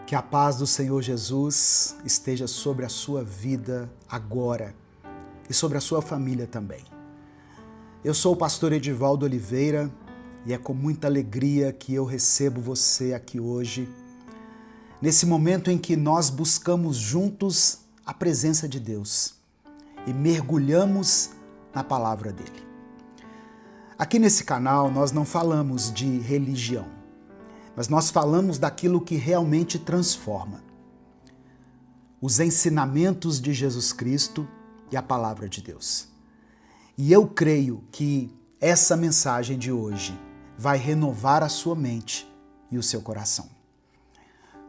Que a paz do Senhor Jesus esteja sobre a sua vida agora e sobre a sua família também. Eu sou o pastor Edivaldo Oliveira e é com muita alegria que eu recebo você aqui hoje, nesse momento em que nós buscamos juntos a presença de Deus e mergulhamos na palavra dele. Aqui nesse canal nós não falamos de religião, mas nós falamos daquilo que realmente transforma. Os ensinamentos de Jesus Cristo e a palavra de Deus. E eu creio que essa mensagem de hoje vai renovar a sua mente e o seu coração.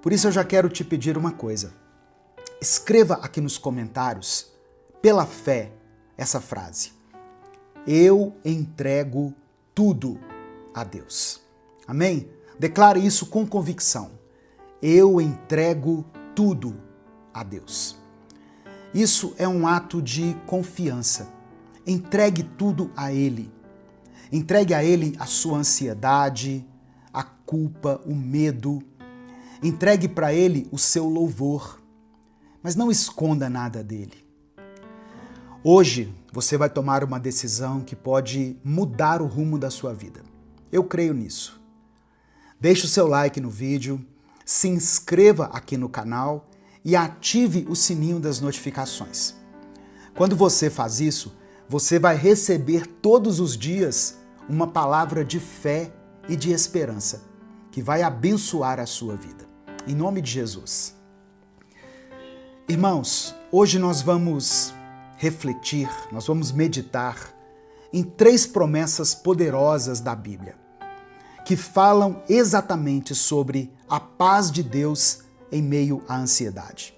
Por isso eu já quero te pedir uma coisa. Escreva aqui nos comentários, pela fé, essa frase. Eu entrego tudo a Deus. Amém? Declare isso com convicção. Eu entrego tudo a Deus. Isso é um ato de confiança. Entregue tudo a Ele. Entregue a Ele a sua ansiedade, a culpa, o medo. Entregue para Ele o seu louvor. Mas não esconda nada dele. Hoje você vai tomar uma decisão que pode mudar o rumo da sua vida. Eu creio nisso. Deixe o seu like no vídeo, se inscreva aqui no canal e ative o sininho das notificações. Quando você faz isso, você vai receber todos os dias uma palavra de fé e de esperança que vai abençoar a sua vida. Em nome de Jesus. Irmãos, hoje nós vamos refletir, nós vamos meditar em 3 promessas poderosas da Bíblia, que falam exatamente sobre a paz de Deus em meio à ansiedade.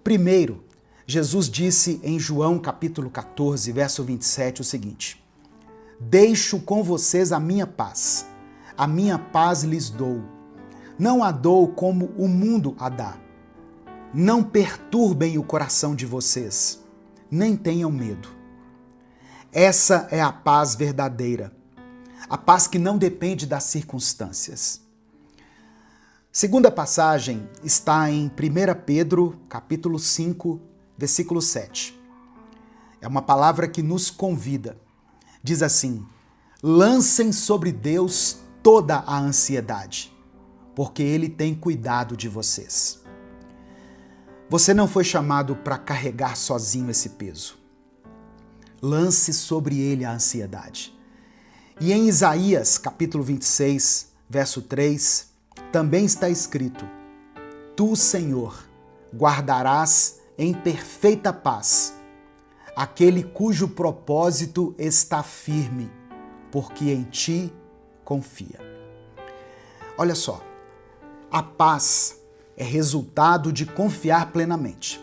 Primeiro, Jesus disse em João capítulo 14, verso 27 o seguinte: Deixo com vocês a minha paz lhes dou. Não a dou como o mundo a dá. Não perturbem o coração de vocês, nem tenham medo. Essa é a paz verdadeira. A paz que não depende das circunstâncias. Segunda passagem está em 1 Pedro, capítulo 5, versículo 7. É uma palavra que nos convida. Diz assim: lancem sobre Deus toda a ansiedade, porque Ele tem cuidado de vocês. Você não foi chamado para carregar sozinho esse peso. Lance sobre Ele a ansiedade. E em Isaías, capítulo 26, verso 3, também está escrito: Tu, Senhor, guardarás em perfeita paz aquele cujo propósito está firme, porque em ti confia. Olha só, a paz é resultado de confiar plenamente.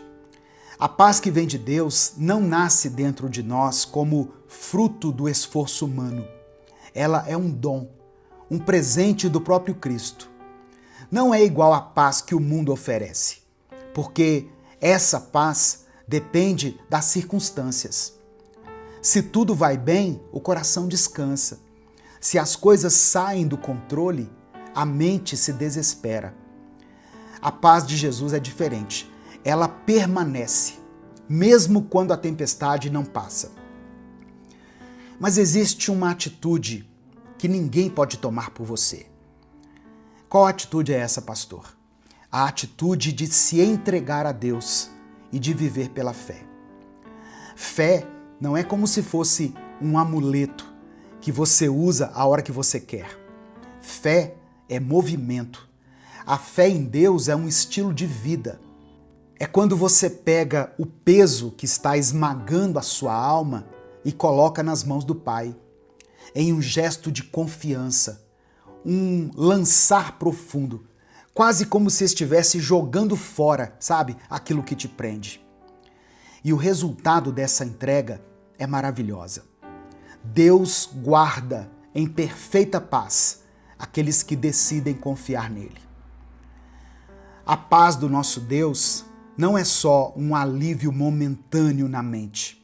A paz que vem de Deus não nasce dentro de nós como fruto do esforço humano. Ela é um dom, um presente do próprio Cristo. Não é igual à paz que o mundo oferece, porque essa paz depende das circunstâncias. Se tudo vai bem, o coração descansa. Se as coisas saem do controle, a mente se desespera. A paz de Jesus é diferente. Ela permanece, mesmo quando a tempestade não passa. Mas existe uma atitude que ninguém pode tomar por você. Qual atitude é essa, pastor? A atitude de se entregar a Deus e de viver pela fé. Fé não é como se fosse um amuleto que você usa a hora que você quer. Fé é movimento. A fé em Deus é um estilo de vida. É quando você pega o peso que está esmagando a sua alma e coloca nas mãos do Pai, em um gesto de confiança, um lançar profundo, quase como se estivesse jogando fora, sabe, aquilo que te prende. E o resultado dessa entrega é maravilhosa. Deus guarda em perfeita paz aqueles que decidem confiar nele. A paz do nosso Deus não é só um alívio momentâneo na mente,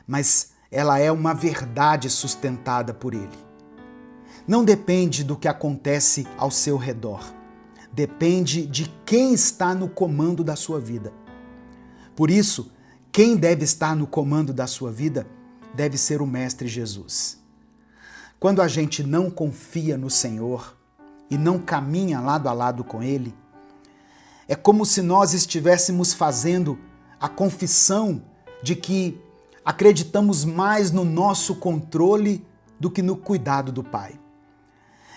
mas ela é uma verdade sustentada por Ele. Não depende do que acontece ao seu redor. depende de quem está no comando da sua vida. Por isso, quem deve estar no comando da sua vida deve ser o Mestre Jesus. Quando a gente não confia no Senhor e não caminha lado a lado com Ele, é como se nós estivéssemos fazendo a confissão de que acreditamos mais no nosso controle do que no cuidado do Pai.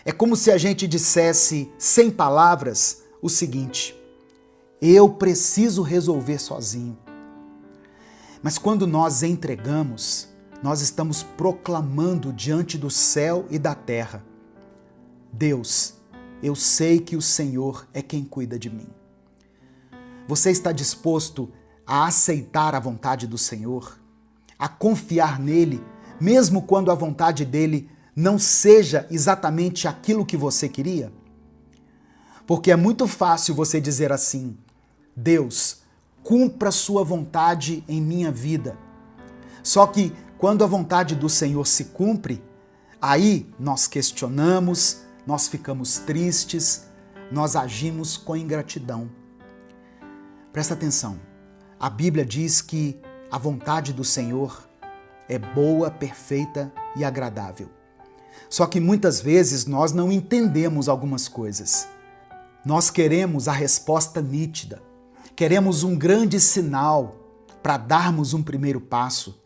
É como se a gente dissesse, sem palavras, o seguinte: eu preciso resolver sozinho. Mas quando nós entregamos, nós estamos proclamando diante do céu e da terra: Deus, eu sei que o Senhor é quem cuida de mim. Você está disposto a aceitar a vontade do Senhor, a confiar nele, mesmo quando a vontade dele não seja exatamente aquilo que você queria? Porque é muito fácil você dizer assim: Deus, cumpra sua vontade em minha vida. Só que quando a vontade do Senhor se cumpre, aí nós questionamos, nós ficamos tristes, nós agimos com ingratidão. Presta atenção, a Bíblia diz que a vontade do Senhor é boa, perfeita e agradável. Só que muitas vezes nós não entendemos algumas coisas. Nós queremos a resposta nítida, queremos um grande sinal para darmos um primeiro passo,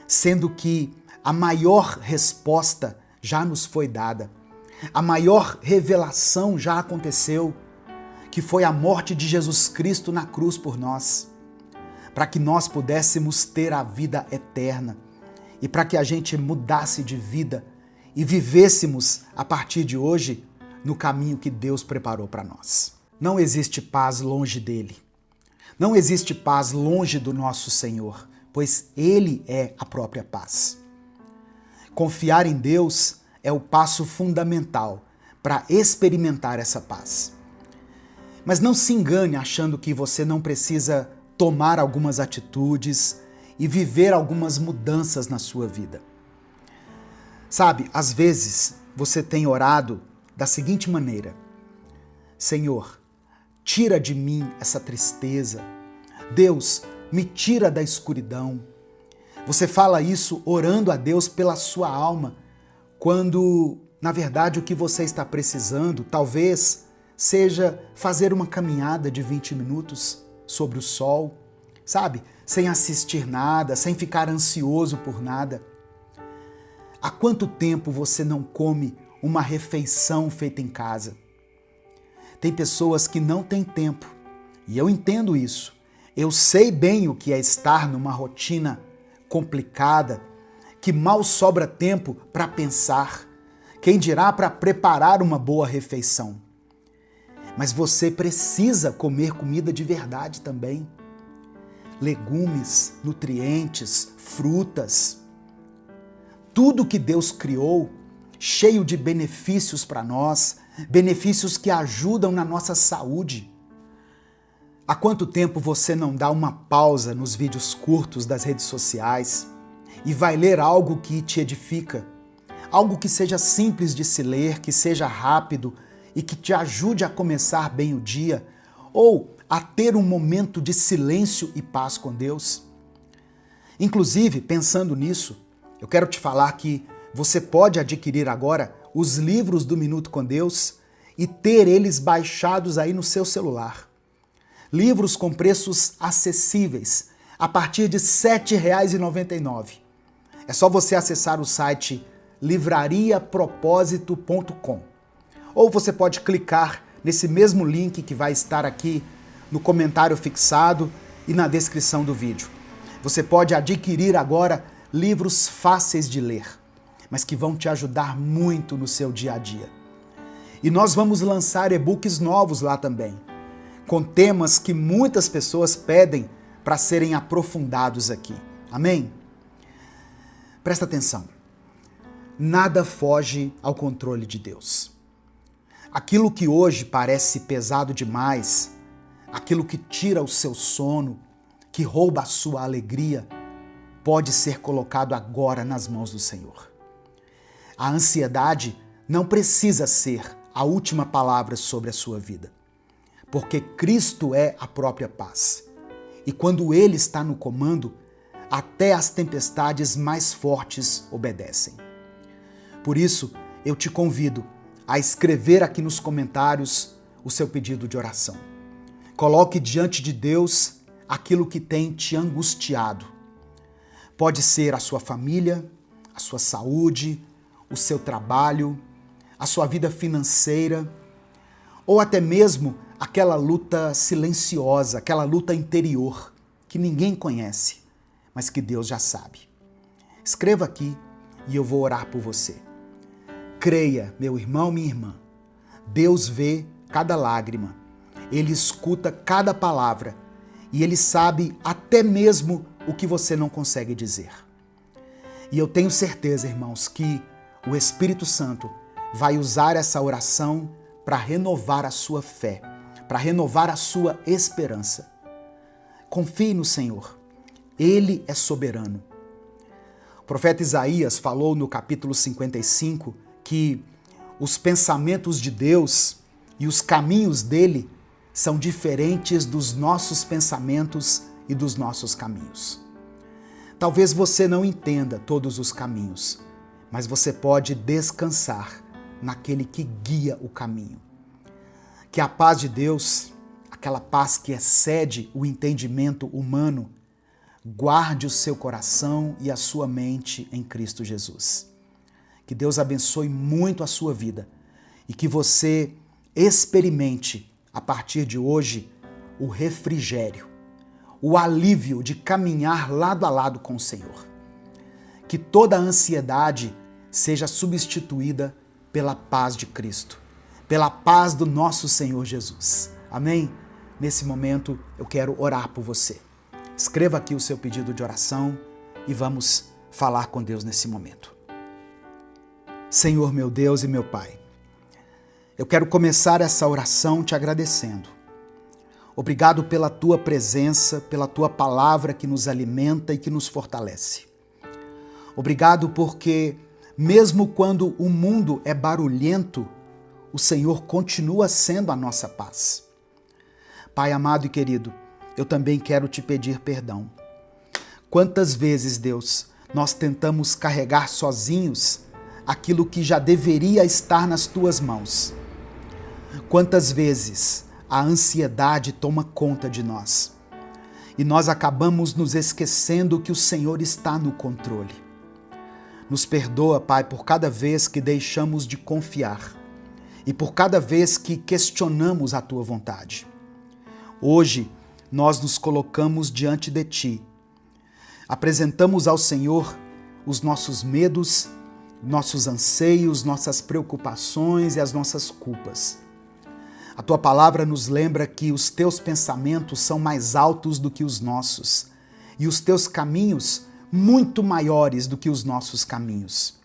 sendo que a maior resposta já nos foi dada, a maior revelação já aconteceu, que foi a morte de Jesus Cristo na cruz por nós, para que nós pudéssemos ter a vida eterna e para que a gente mudasse de vida e vivêssemos a partir de hoje no caminho que Deus preparou para nós. Não existe paz longe dele. Não existe paz longe do nosso Senhor, pois Ele é a própria paz. Confiar em Deus é o passo fundamental para experimentar essa paz. Mas não se engane achando que você não precisa tomar algumas atitudes e viver algumas mudanças na sua vida. Sabe, às vezes você tem orado da seguinte maneira: Senhor, tira de mim essa tristeza. Deus, me tira da escuridão. Você fala isso orando a Deus pela sua alma, quando, na verdade, o que você está precisando, talvez, seja fazer uma caminhada de 20 minutos sobre o sol, sabe? Sem assistir nada, sem ficar ansioso por nada. Há quanto tempo você não come uma refeição feita em casa? Tem pessoas que não têm tempo, e eu entendo isso. Eu sei bem o que é estar numa rotina complicada, que mal sobra tempo para pensar, quem dirá para preparar uma boa refeição. Mas você precisa comer comida de verdade também. Legumes, nutrientes, frutas. Tudo que Deus criou, cheio de benefícios para nós, benefícios que ajudam na nossa saúde. Há quanto tempo você não dá uma pausa nos vídeos curtos das redes sociais e vai ler algo que te edifica? Algo que seja simples de se ler, que seja rápido e que te ajude a começar bem o dia ou a ter um momento de silêncio e paz com Deus? Inclusive, pensando nisso, eu quero te falar que você pode adquirir agora os livros do Minuto com Deus e ter eles baixados aí no seu celular. Livros com preços acessíveis, a partir de R$ 7,99. É só você acessar o site livrariapropósito.com. Ou você pode clicar nesse mesmo link que vai estar aqui no comentário fixado e na descrição do vídeo. Você pode adquirir agora livros fáceis de ler, mas que vão te ajudar muito no seu dia a dia. E nós vamos lançar e-books novos lá também, com temas que muitas pessoas pedem para serem aprofundados aqui. Amém? Presta atenção. Nada foge ao controle de Deus. Aquilo que hoje parece pesado demais, aquilo que tira o seu sono, que rouba a sua alegria, pode ser colocado agora nas mãos do Senhor. A ansiedade não precisa ser a última palavra sobre a sua vida. porque Cristo é a própria paz. E quando Ele está no comando, até as tempestades mais fortes obedecem. Por isso, eu te convido a escrever aqui nos comentários o seu pedido de oração. Coloque diante de Deus aquilo que tem te angustiado. Pode ser a sua família, a sua saúde, o seu trabalho, a sua vida financeira, ou até mesmo aquela luta silenciosa, aquela luta interior que ninguém conhece, mas que Deus já sabe. Escreva aqui e eu vou orar por você. Creia, meu irmão, minha irmã, Deus vê cada lágrima, Ele escuta cada palavra e Ele sabe até mesmo o que você não consegue dizer. E eu tenho certeza, irmãos, que o Espírito Santo vai usar essa oração para renovar a sua fé, para renovar a sua esperança. Confie no Senhor, Ele é soberano. O profeta Isaías falou no capítulo 55 que os pensamentos de Deus e os caminhos dele são diferentes dos nossos pensamentos e dos nossos caminhos. Talvez você não entenda todos os caminhos, mas você pode descansar naquele que guia o caminho. Que a paz de Deus, aquela paz que excede o entendimento humano, guarde o seu coração e a sua mente em Cristo Jesus. Que Deus abençoe muito a sua vida e que você experimente, a partir de hoje, o refrigério, o alívio de caminhar lado a lado com o Senhor. Que toda a ansiedade seja substituída pela paz de Cristo, pela paz do nosso Senhor Jesus. Amém? Nesse momento eu quero orar por você. Escreva aqui o seu pedido de oração e vamos falar com Deus nesse momento. Senhor, meu Deus e meu Pai, eu quero começar essa oração te agradecendo. Obrigado pela tua presença, pela tua palavra que nos alimenta e que nos fortalece. Obrigado porque, mesmo quando o mundo é barulhento, o Senhor continua sendo a nossa paz. Pai amado e querido, eu também quero te pedir perdão. Quantas vezes, Deus, nós tentamos carregar sozinhos aquilo que já deveria estar nas tuas mãos? Quantas vezes a ansiedade toma conta de nós e nós acabamos nos esquecendo que o Senhor está no controle? Nos perdoa, Pai, por cada vez que deixamos de confiar e por cada vez que questionamos a tua vontade. Hoje, nós nos colocamos diante de ti. Apresentamos ao Senhor os nossos medos, nossos anseios, nossas preocupações e as nossas culpas. A tua palavra nos lembra que os teus pensamentos são mais altos do que os nossos e os teus caminhos muito maiores do que os nossos caminhos.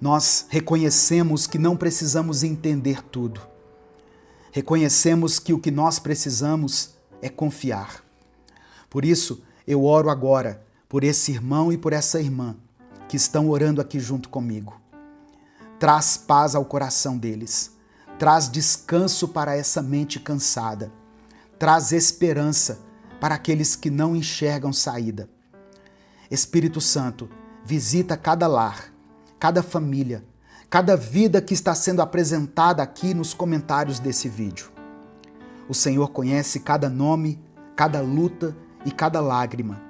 Nós reconhecemos que não precisamos entender tudo. Reconhecemos que o que nós precisamos é confiar. Por isso, eu oro agora por esse irmão e por essa irmã que estão orando aqui junto comigo. Traz paz ao coração deles. Traz descanso para essa mente cansada. Traz esperança para aqueles que não enxergam saída. Espírito Santo, visita cada lar, cada família, cada vida que está sendo apresentada aqui nos comentários desse vídeo. O Senhor conhece cada nome, cada luta e cada lágrima.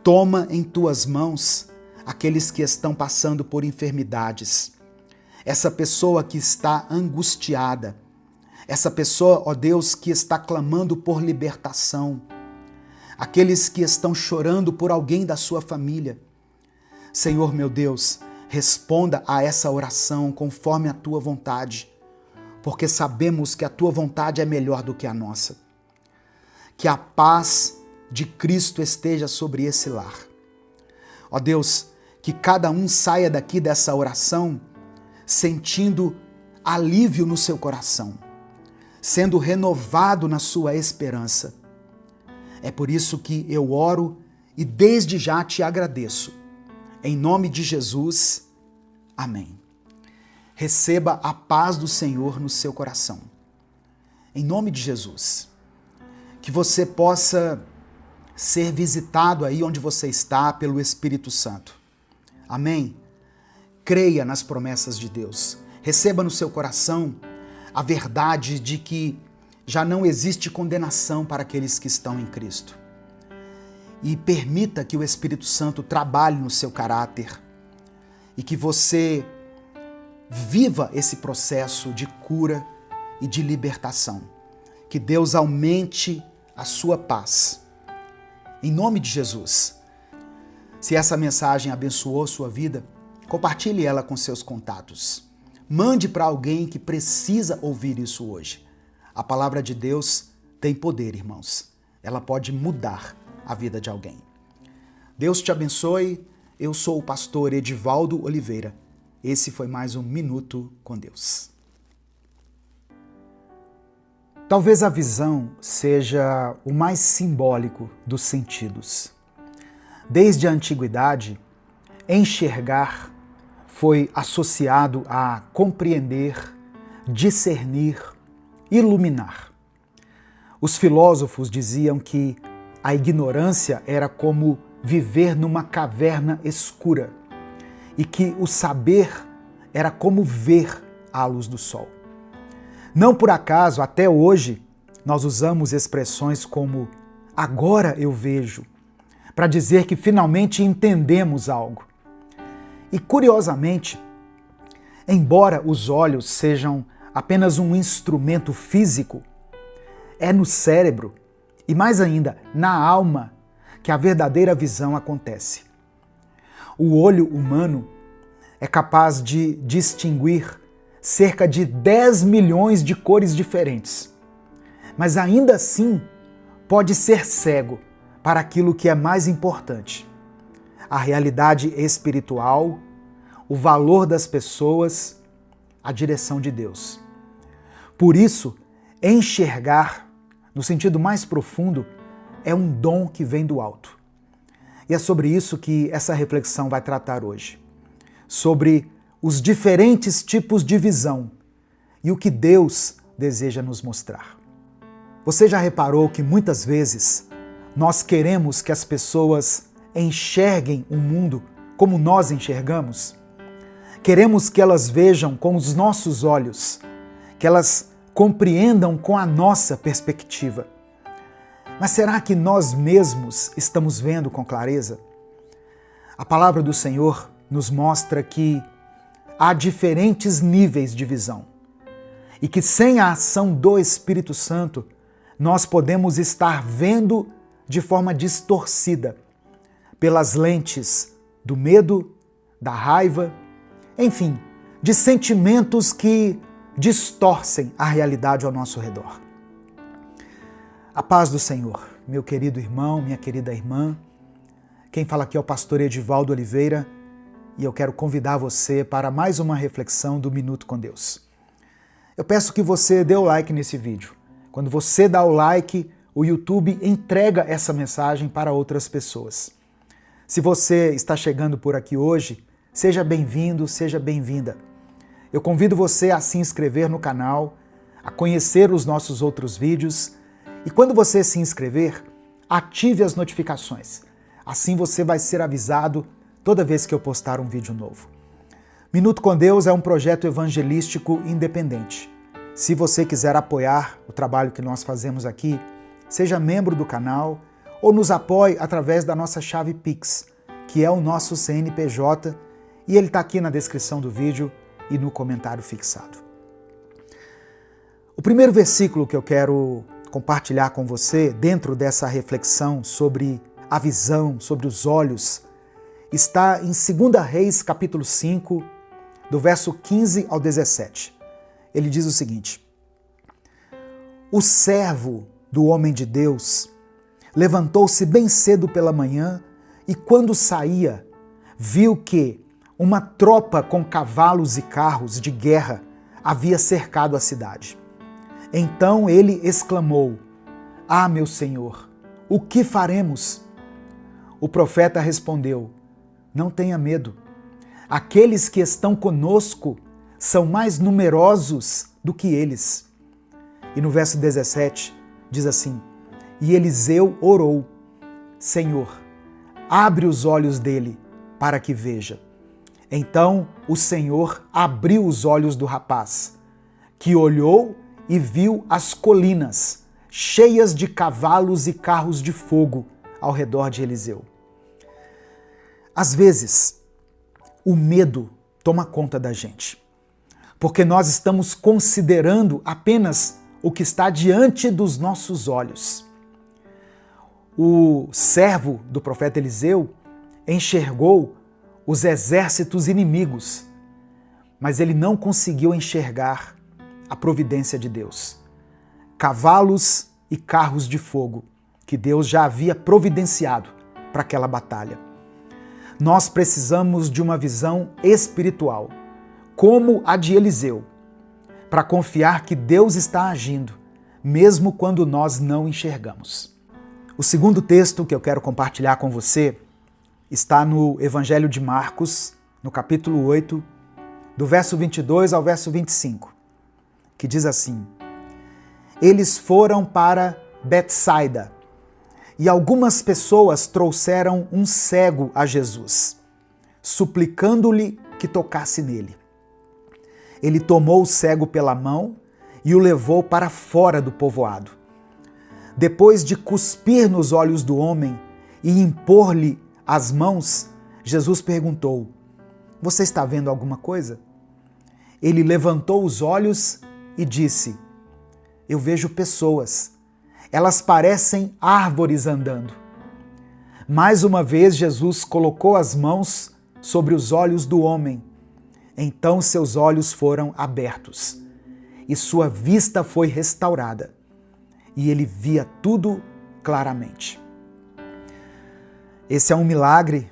Toma em tuas mãos aqueles que estão passando por enfermidades. Essa pessoa que está angustiada. Essa pessoa, ó Deus, que está clamando por libertação. Aqueles que estão chorando por alguém da sua família. Senhor, meu Deus, responda a essa oração conforme a tua vontade, porque sabemos que a tua vontade é melhor do que a nossa. Que a paz de Cristo esteja sobre esse lar. Ó Deus, que cada um saia daqui dessa oração sentindo alívio no seu coração, sendo renovado na sua esperança. É por isso que eu oro e desde já te agradeço. Em nome de Jesus, amém. Receba a paz do Senhor no seu coração. em nome de Jesus. Que você possa ser visitado aí onde você está pelo Espírito Santo. Amém? Creia nas promessas de Deus. Receba no seu coração a verdade de que já não existe condenação para aqueles que estão em Cristo. E permita que o Espírito Santo trabalhe no seu caráter e que você viva esse processo de cura e de libertação. Que Deus aumente a sua paz. Em nome de Jesus. Se essa mensagem abençoou sua vida, compartilhe ela com seus contatos. Mande para alguém que precisa ouvir isso hoje. A palavra de Deus tem poder, irmãos. Ela pode mudar a vida de alguém. Deus te abençoe. Eu sou o pastor Edivaldo Oliveira. Esse foi mais um Minuto com Deus. Talvez a visão seja o mais simbólico dos sentidos. Desde a antiguidade, enxergar foi associado a compreender, discernir, iluminar. Os filósofos diziam que a ignorância era como viver numa caverna escura e que o saber era como ver à luz do sol. Não por acaso, até hoje, nós usamos expressões como agora eu vejo, para dizer que finalmente entendemos algo. E curiosamente, embora os olhos sejam apenas um instrumento físico, é no cérebro e mais ainda na alma que a verdadeira visão acontece. O olho humano é capaz de distinguir cerca de 10 milhões de cores diferentes, mas ainda assim pode ser cego para aquilo que é mais importante: a realidade espiritual, o valor das pessoas, a direção de Deus. Por isso, enxergar, no sentido mais profundo, é um dom que vem do alto. E é sobre isso que essa reflexão vai tratar hoje. Sobre os diferentes tipos de visão e o que Deus deseja nos mostrar. Você já reparou que muitas vezes nós queremos que as pessoas enxerguem o mundo como nós enxergamos? Queremos que elas vejam com os nossos olhos, que elas compreendam com a nossa perspectiva. Mas será que nós mesmos estamos vendo com clareza? A palavra do Senhor nos mostra que há diferentes níveis de visão e que sem a ação do Espírito Santo nós podemos estar vendo de forma distorcida pelas lentes do medo, da raiva, enfim, de sentimentos que distorcem a realidade ao nosso redor. A paz do Senhor, meu querido irmão, minha querida irmã. Quem fala aqui é o pastor Edivaldo Oliveira e eu quero convidar você para mais uma reflexão do Minuto com Deus. Eu peço que você dê o like nesse vídeo. Quando você dá o like, o YouTube entrega essa mensagem para outras pessoas. Se você está chegando por aqui hoje, seja bem-vindo, seja bem-vinda. Eu convido você a se inscrever no canal, a conhecer os nossos outros vídeos e quando você se inscrever, ative as notificações. Assim você vai ser avisado toda vez que eu postar um vídeo novo. Minuto com Deus é um projeto evangelístico independente. Se você quiser apoiar o trabalho que nós fazemos aqui, seja membro do canal ou nos apoie através da nossa chave Pix, que é o nosso CNPJ, e ele está aqui na descrição do vídeo e no comentário fixado. O primeiro versículo que eu quero compartilhar com você, dentro dessa reflexão sobre a visão, sobre os olhos, está em 2 Reis, capítulo 5, do verso 15 ao 17. Ele diz o seguinte: O servo do homem de Deus levantou-se bem cedo pela manhã e, quando saía, viu que uma tropa com cavalos e carros de guerra havia cercado a cidade. Então ele exclamou: Ah, meu senhor, o que faremos? O profeta respondeu: Não tenha medo. Aqueles que estão conosco são mais numerosos do que eles. E no verso 17 diz assim: e Eliseu orou: Senhor, abre os olhos dele para que veja. Então o Senhor abriu os olhos do rapaz, que olhou e viu as colinas cheias de cavalos e carros de fogo ao redor de Eliseu. Às vezes, o medo toma conta da gente, porque nós estamos considerando apenas o que está diante dos nossos olhos. O servo do profeta Eliseu enxergou os exércitos inimigos, mas ele não conseguiu enxergar a providência de Deus. Cavalos e carros de fogo que Deus já havia providenciado para aquela batalha. Nós precisamos de uma visão espiritual, como a de Eliseu, para confiar que Deus está agindo, mesmo quando nós não enxergamos. O segundo texto que eu quero compartilhar com você está no Evangelho de Marcos, no capítulo 8, do verso 22 ao verso 25, que diz assim: eles foram para Betsaida, e algumas pessoas trouxeram um cego a Jesus, suplicando-lhe que tocasse nele. Ele tomou o cego pela mão e o levou para fora do povoado. Depois de cuspir nos olhos do homem e impor-lhe as mãos, Jesus perguntou: você está vendo alguma coisa? Ele levantou os olhos e disse: eu vejo pessoas. Elas parecem árvores andando. Mais uma vez, Jesus colocou as mãos sobre os olhos do homem. Então seus olhos foram abertos e sua vista foi restaurada. E ele via tudo claramente. Esse é um milagre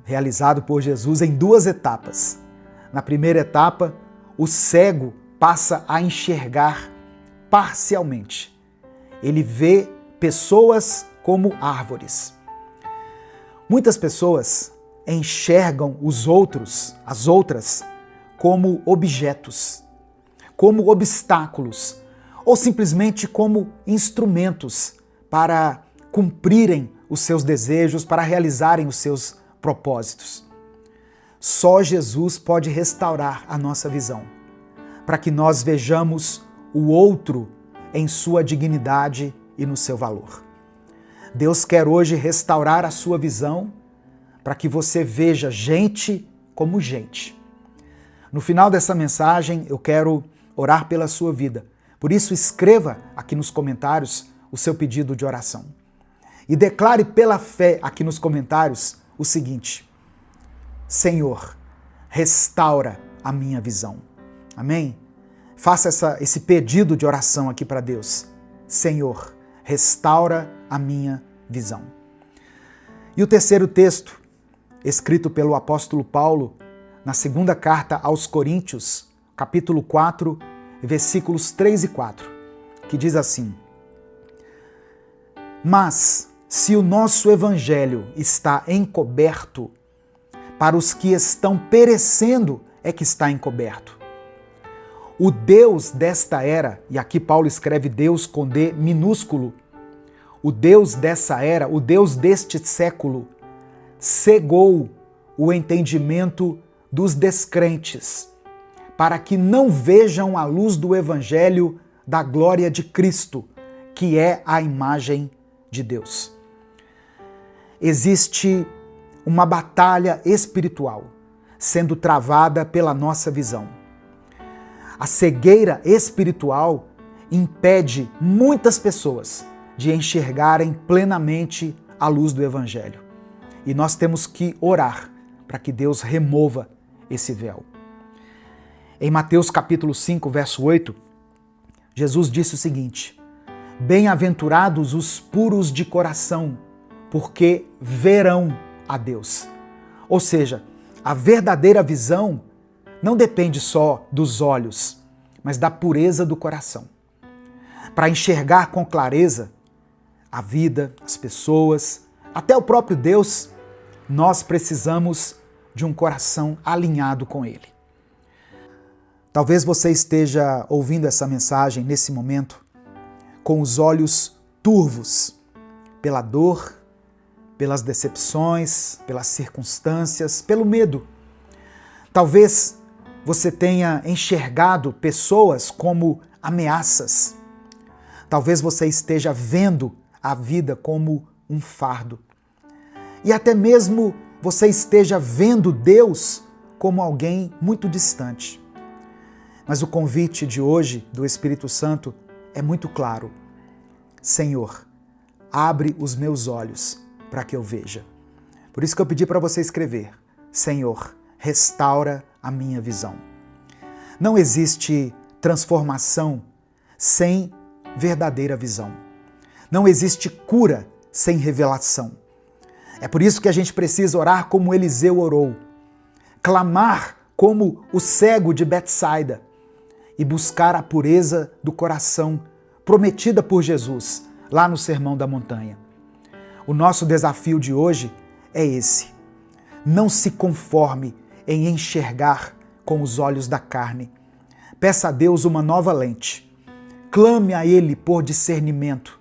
realizado por Jesus em duas etapas. Na primeira etapa, o cego passa a enxergar parcialmente. Ele vê pessoas como árvores. Muitas pessoas enxergam os outros, as outras, como objetos, como obstáculos, ou simplesmente como instrumentos para cumprirem os seus desejos, para realizarem os seus propósitos. Só Jesus pode restaurar a nossa visão, para que nós vejamos o outro em sua dignidade e no seu valor. Deus quer hoje restaurar a sua visão para que você veja gente como gente. No final dessa mensagem, eu quero orar pela sua vida. Por isso, escreva aqui nos comentários o seu pedido de oração. E declare pela fé aqui nos comentários o seguinte: Senhor, restaura a minha visão. Amém? Faça esse pedido de oração aqui para Deus. Senhor, restaura a minha visão. E o terceiro texto, escrito pelo apóstolo Paulo, na segunda carta aos Coríntios, capítulo 4, versículos 3 e 4, que diz assim: mas se o nosso evangelho está encoberto, para os que estão perecendo é que está encoberto. O Deus desta era, e aqui Paulo escreve Deus com D minúsculo, o Deus dessa era, o Deus deste século, cegou o entendimento dos descrentes, para que não vejam a luz do evangelho da glória de Cristo, que é a imagem de Deus. Existe uma batalha espiritual sendo travada pela nossa visão. A cegueira espiritual impede muitas pessoas de enxergarem plenamente a luz do evangelho. E nós temos que orar para que Deus remova esse véu. Em Mateus capítulo 5, verso 8, Jesus disse o seguinte: bem-aventurados os puros de coração, porque verão a Deus. Ou seja, a verdadeira visão não depende só dos olhos, mas da pureza do coração. Para enxergar com clareza a vida, as pessoas, até o próprio Deus, nós precisamos de um coração alinhado com Ele. Talvez você esteja ouvindo essa mensagem nesse momento com os olhos turvos pela dor, pelas decepções, pelas circunstâncias, pelo medo. Talvez você tenha enxergado pessoas como ameaças. Talvez você esteja vendo a vida como um fardo. E até mesmo você esteja vendo Deus como alguém muito distante. Mas o convite de hoje do Espírito Santo é muito claro. Senhor, abre os meus olhos para que eu veja. Por isso que eu pedi para você escrever: Senhor, restaura a minha visão. Não existe transformação sem verdadeira visão. Não existe cura sem revelação. É por isso que a gente precisa orar como Eliseu orou, clamar como o cego de Betsaida e buscar a pureza do coração prometida por Jesus lá no Sermão da Montanha. O nosso desafio de hoje é esse: não se conforme em enxergar com os olhos da carne. Peça a Deus uma nova lente. Clame a Ele por discernimento.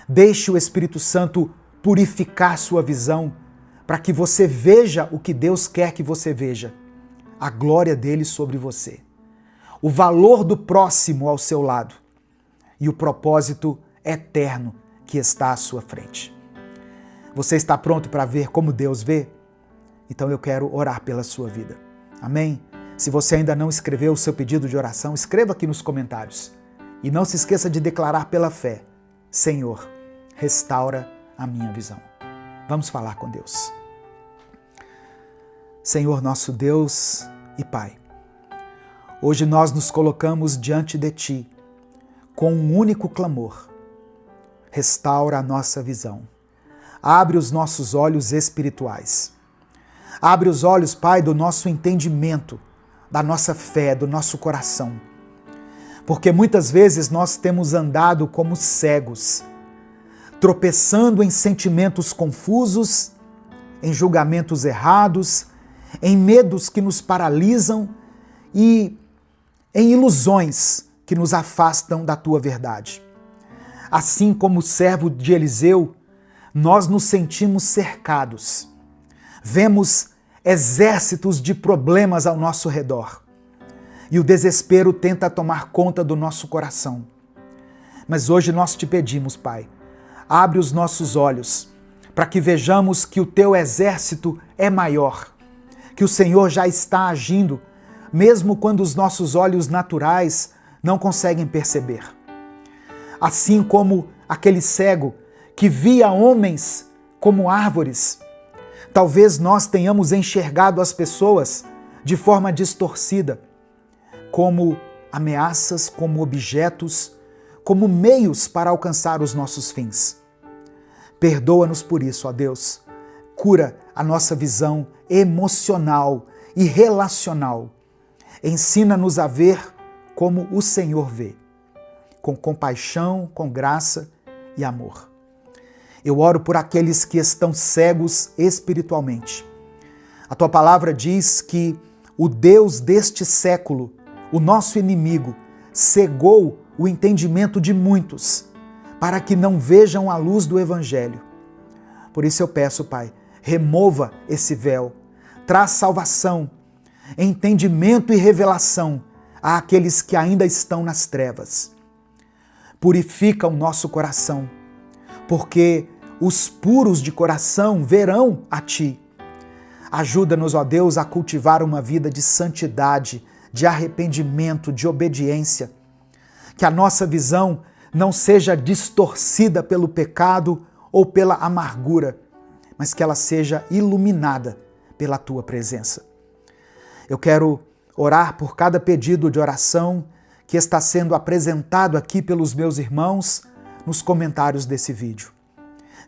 Deixe o Espírito Santo purificar sua visão para que você veja o que Deus quer que você veja. A glória dele sobre você. O valor do próximo ao seu lado. E o propósito eterno que está à sua frente. Você está pronto para ver como Deus vê? Então eu quero orar pela sua vida. Amém? Se você ainda não escreveu o seu pedido de oração, escreva aqui nos comentários. E não se esqueça de declarar pela fé: Senhor, restaura a minha visão. Vamos falar com Deus. Senhor nosso Deus e Pai, hoje nós nos colocamos diante de Ti com um único clamor: restaura a nossa visão. Abre os nossos olhos espirituais. Abre os olhos, Pai, do nosso entendimento, da nossa fé, do nosso coração. Porque muitas vezes nós temos andado como cegos, tropeçando em sentimentos confusos, em julgamentos errados, em medos que nos paralisam e em ilusões que nos afastam da Tua verdade. Assim como o servo de Eliseu, nós nos sentimos cercados. Vemos exércitos de problemas ao nosso redor. E o desespero tenta tomar conta do nosso coração. Mas hoje nós te pedimos, Pai, abre os nossos olhos para que vejamos que o Teu exército é maior, que o Senhor já está agindo, mesmo quando os nossos olhos naturais não conseguem perceber. Assim como aquele cego que via homens como árvores, talvez nós tenhamos enxergado as pessoas de forma distorcida, como ameaças, como objetos, como meios para alcançar os nossos fins. Perdoa-nos por isso, ó Deus. Cura a nossa visão emocional e relacional. Ensina-nos a ver como o Senhor vê, com compaixão, com graça e amor. Eu oro por aqueles que estão cegos espiritualmente. A Tua palavra diz que o Deus deste século, o nosso inimigo, cegou o entendimento de muitos para que não vejam a luz do Evangelho. Por isso eu peço, Pai, remova esse véu, traz salvação, entendimento e revelação àqueles que ainda estão nas trevas. Purifica o nosso coração, porque os puros de coração verão a Ti. Ajuda-nos, ó Deus, a cultivar uma vida de santidade, de arrependimento, de obediência. Que a nossa visão não seja distorcida pelo pecado ou pela amargura, mas que ela seja iluminada pela Tua presença. Eu quero orar por cada pedido de oração que está sendo apresentado aqui pelos meus irmãos nos comentários desse vídeo.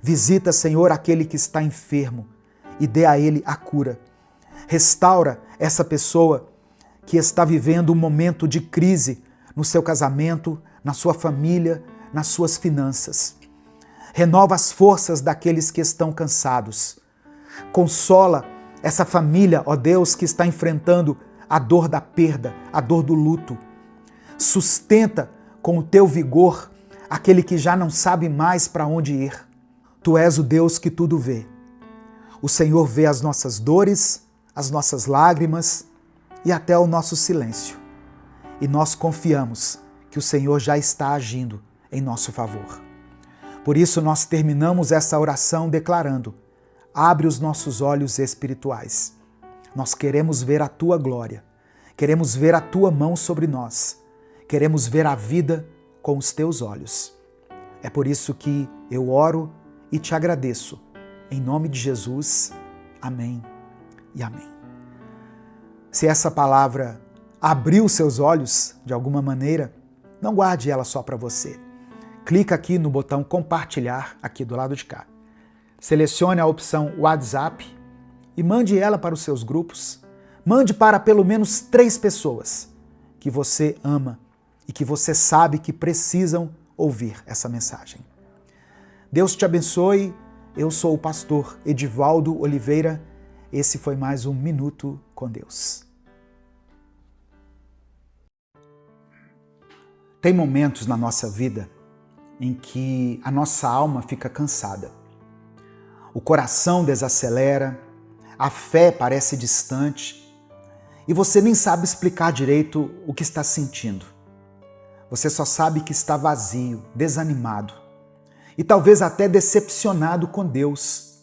Visita, Senhor, aquele que está enfermo e dê a ele a cura. Restaura essa pessoa que está vivendo um momento de crise no seu casamento, na sua família, nas suas finanças. Renova as forças daqueles que estão cansados. Consola essa família, ó Deus, que está enfrentando a dor da perda, a dor do luto. Sustenta com o Teu vigor aquele que já não sabe mais para onde ir. Tu és o Deus que tudo vê. O Senhor vê as nossas dores, as nossas lágrimas e até o nosso silêncio. E nós confiamos que o Senhor já está agindo em nosso favor. Por isso nós terminamos essa oração declarando: abre os nossos olhos espirituais. Nós queremos ver a Tua glória, queremos ver a Tua mão sobre nós, queremos ver a vida com os Teus olhos. É por isso que eu oro e te agradeço. Em nome de Jesus, amém e amém. Se essa palavra abriu seus olhos de alguma maneira, não guarde ela só para você. Clica aqui no botão compartilhar, aqui do lado de cá. Selecione a opção WhatsApp e mande ela para os seus grupos. Mande para pelo menos 3 pessoas que você ama e que você sabe que precisam ouvir essa mensagem. Deus te abençoe. Eu sou o pastor Edivaldo Oliveira. Esse foi mais um Minuto com Deus. Tem momentos na nossa vida em que a nossa alma fica cansada. O coração desacelera, a fé parece distante e você nem sabe explicar direito o que está sentindo. Você só sabe que está vazio, desanimado e talvez até decepcionado com Deus,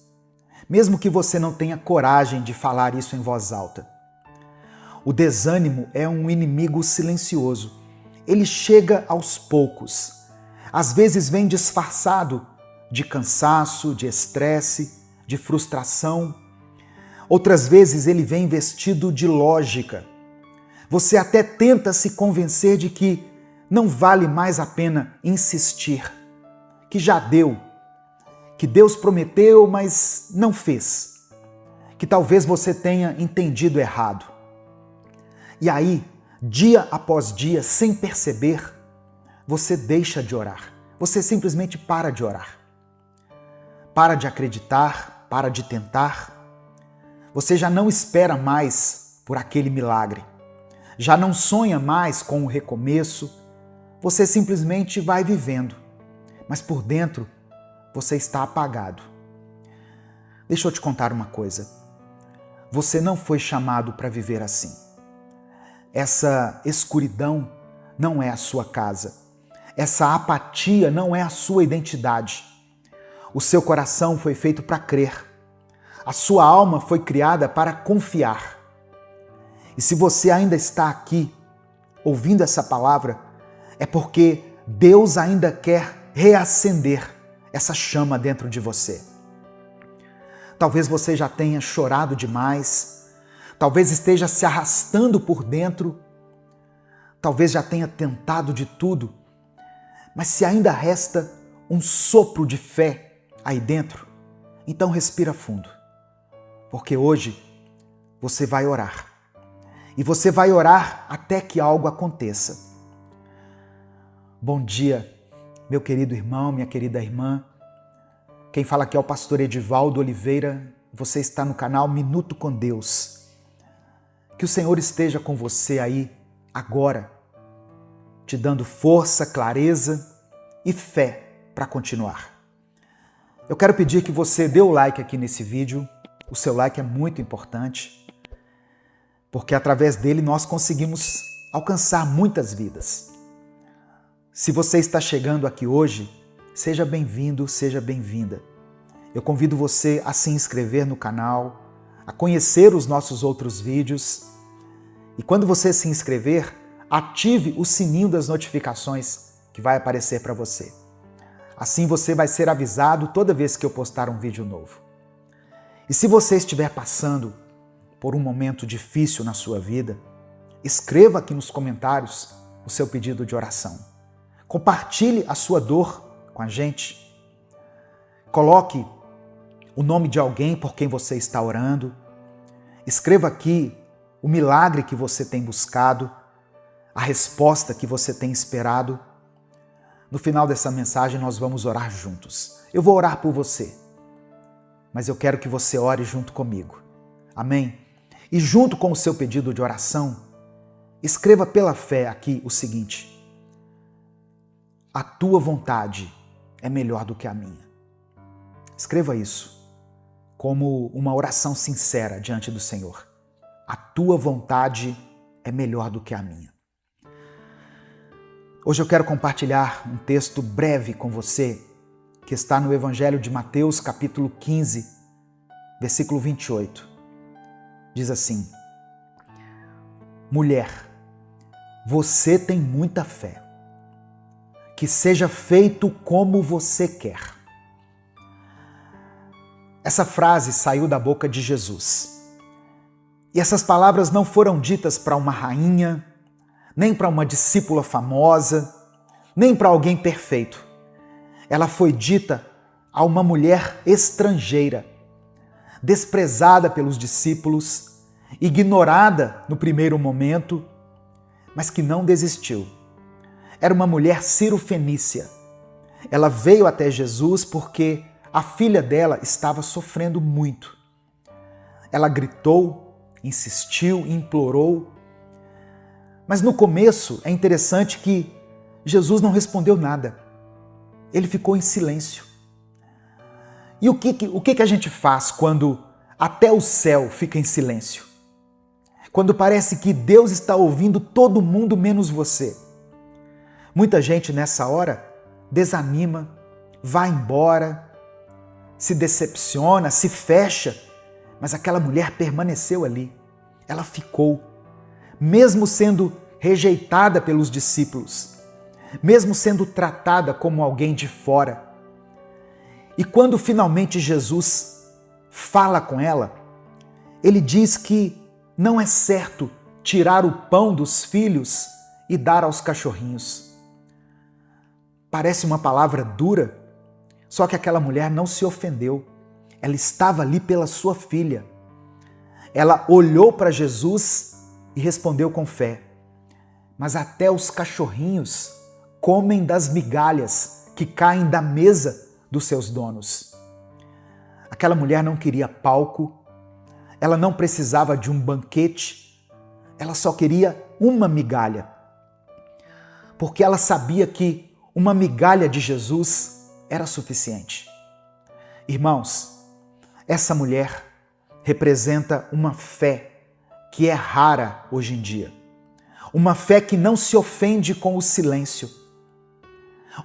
mesmo que você não tenha coragem de falar isso em voz alta. O desânimo é um inimigo silencioso. Ele chega aos poucos. Às vezes vem disfarçado de cansaço, de estresse, de frustração. Outras vezes ele vem vestido de lógica. Você até tenta se convencer de que não vale mais a pena insistir, que já deu, que Deus prometeu, mas não fez, que talvez você tenha entendido errado. E aí, dia após dia, sem perceber, você deixa de orar. Você simplesmente para de orar. Para de acreditar, para de tentar. Você já não espera mais por aquele milagre. Já não sonha mais com o recomeço. Você simplesmente vai vivendo. Mas por dentro, você está apagado. Deixa eu te contar uma coisa. Você não foi chamado para viver assim. Essa escuridão não é a sua casa. Essa apatia não é a sua identidade. O seu coração foi feito para crer. A sua alma foi criada para confiar. E se você ainda está aqui, ouvindo essa palavra, é porque Deus ainda quer reacender essa chama dentro de você. Talvez você já tenha chorado demais, talvez esteja se arrastando por dentro, talvez já tenha tentado de tudo, mas se ainda resta um sopro de fé aí dentro, então respira fundo, porque hoje você vai orar. E você vai orar até que algo aconteça. Bom dia, meu querido irmão, minha querida irmã. Quem fala aqui é o pastor Edivaldo Oliveira. Você está no canal Minuto com Deus. Que o Senhor esteja com você aí agora, te dando força, clareza e fé para continuar. Eu quero pedir que você dê o like aqui nesse vídeo. O seu like é muito importante, porque através dele nós conseguimos alcançar muitas vidas. Se você está chegando aqui hoje, seja bem-vindo, seja bem-vinda. Eu convido você a se inscrever no canal, a conhecer os nossos outros vídeos. E quando você se inscrever, ative o sininho das notificações que vai aparecer para você. Assim você vai ser avisado toda vez que eu postar um vídeo novo. E se você estiver passando por um momento difícil na sua vida, escreva aqui nos comentários o seu pedido de oração. Compartilhe a sua dor com a gente. Coloque o nome de alguém por quem você está orando. Escreva aqui o milagre que você tem buscado, a resposta que você tem esperado. No final dessa mensagem nós vamos orar juntos. Eu vou orar por você, mas eu quero que você ore junto comigo. Amém? E junto com o seu pedido de oração, escreva pela fé aqui o seguinte: a tua vontade é melhor do que a minha. Escreva isso como uma oração sincera diante do Senhor. A tua vontade é melhor do que a minha. Hoje eu quero compartilhar um texto breve com você que está no Evangelho de Mateus, capítulo 15, versículo 28. Diz assim: Mulher, você tem muita fé. Que seja feito como você quer. Essa frase saiu da boca de Jesus. E essas palavras não foram ditas para uma rainha, nem para uma discípula famosa, nem para alguém perfeito. Ela foi dita a uma mulher estrangeira, desprezada pelos discípulos, ignorada no primeiro momento, mas que não desistiu. Era uma mulher cirofenícia. Ela veio até Jesus porque a filha dela estava sofrendo muito. Ela gritou, insistiu, implorou. Mas no começo é interessante que Jesus não respondeu nada. Ele ficou em silêncio. E o que a gente faz quando até o céu fica em silêncio? Quando parece que Deus está ouvindo todo mundo menos você. Muita gente nessa hora desanima, vai embora, se decepciona, se fecha, mas aquela mulher permaneceu ali. Ela ficou, mesmo sendo rejeitada pelos discípulos, mesmo sendo tratada como alguém de fora. E quando finalmente Jesus fala com ela, ele diz que não é certo tirar o pão dos filhos e dar aos cachorrinhos. Parece uma palavra dura, só que aquela mulher não se ofendeu. Ela estava ali pela sua filha. Ela olhou para Jesus e respondeu com fé: mas até os cachorrinhos comem das migalhas que caem da mesa dos seus donos. Aquela mulher não queria palco, ela não precisava de um banquete, ela só queria uma migalha. Porque ela sabia que uma migalha de Jesus era suficiente. Irmãos, essa mulher representa uma fé que é rara hoje em dia. Uma fé que não se ofende com o silêncio.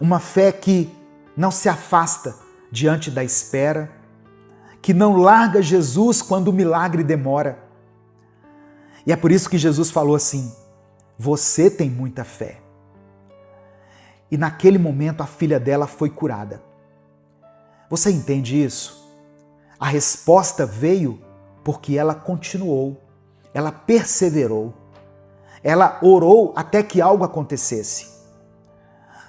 Uma fé que não se afasta diante da espera, que não larga Jesus quando o milagre demora. E é por isso que Jesus falou assim: você tem muita fé. E naquele momento a filha dela foi curada. Você entende isso? A resposta veio porque ela continuou, ela perseverou, ela orou até que algo acontecesse.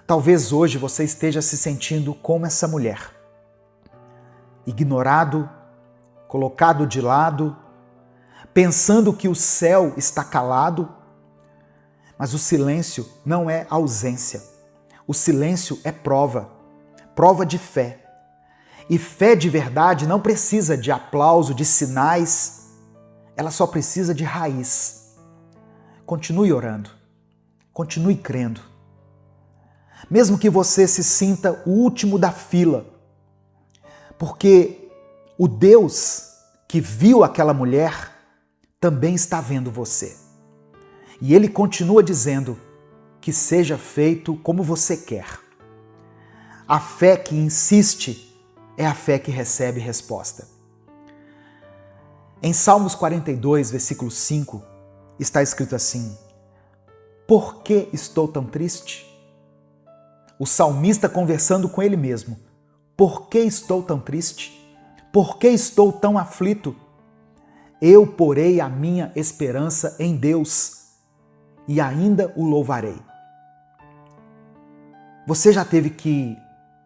Talvez hoje você esteja se sentindo como essa mulher, ignorado, colocado de lado, pensando que o céu está calado, mas o silêncio não é ausência. O silêncio é prova de fé. E fé de verdade não precisa de aplauso, de sinais, ela só precisa de raiz. Continue orando, continue crendo. Mesmo que você se sinta o último da fila, porque o Deus que viu aquela mulher também está vendo você. E Ele continua dizendo: que seja feito como você quer. A fé que insiste é a fé que recebe resposta. Em Salmos 42, versículo 5, está escrito assim: por que estou tão triste? O salmista conversando com ele mesmo: por que estou tão triste? Por que estou tão aflito? Eu porei a minha esperança em Deus e ainda o louvarei. Você já teve que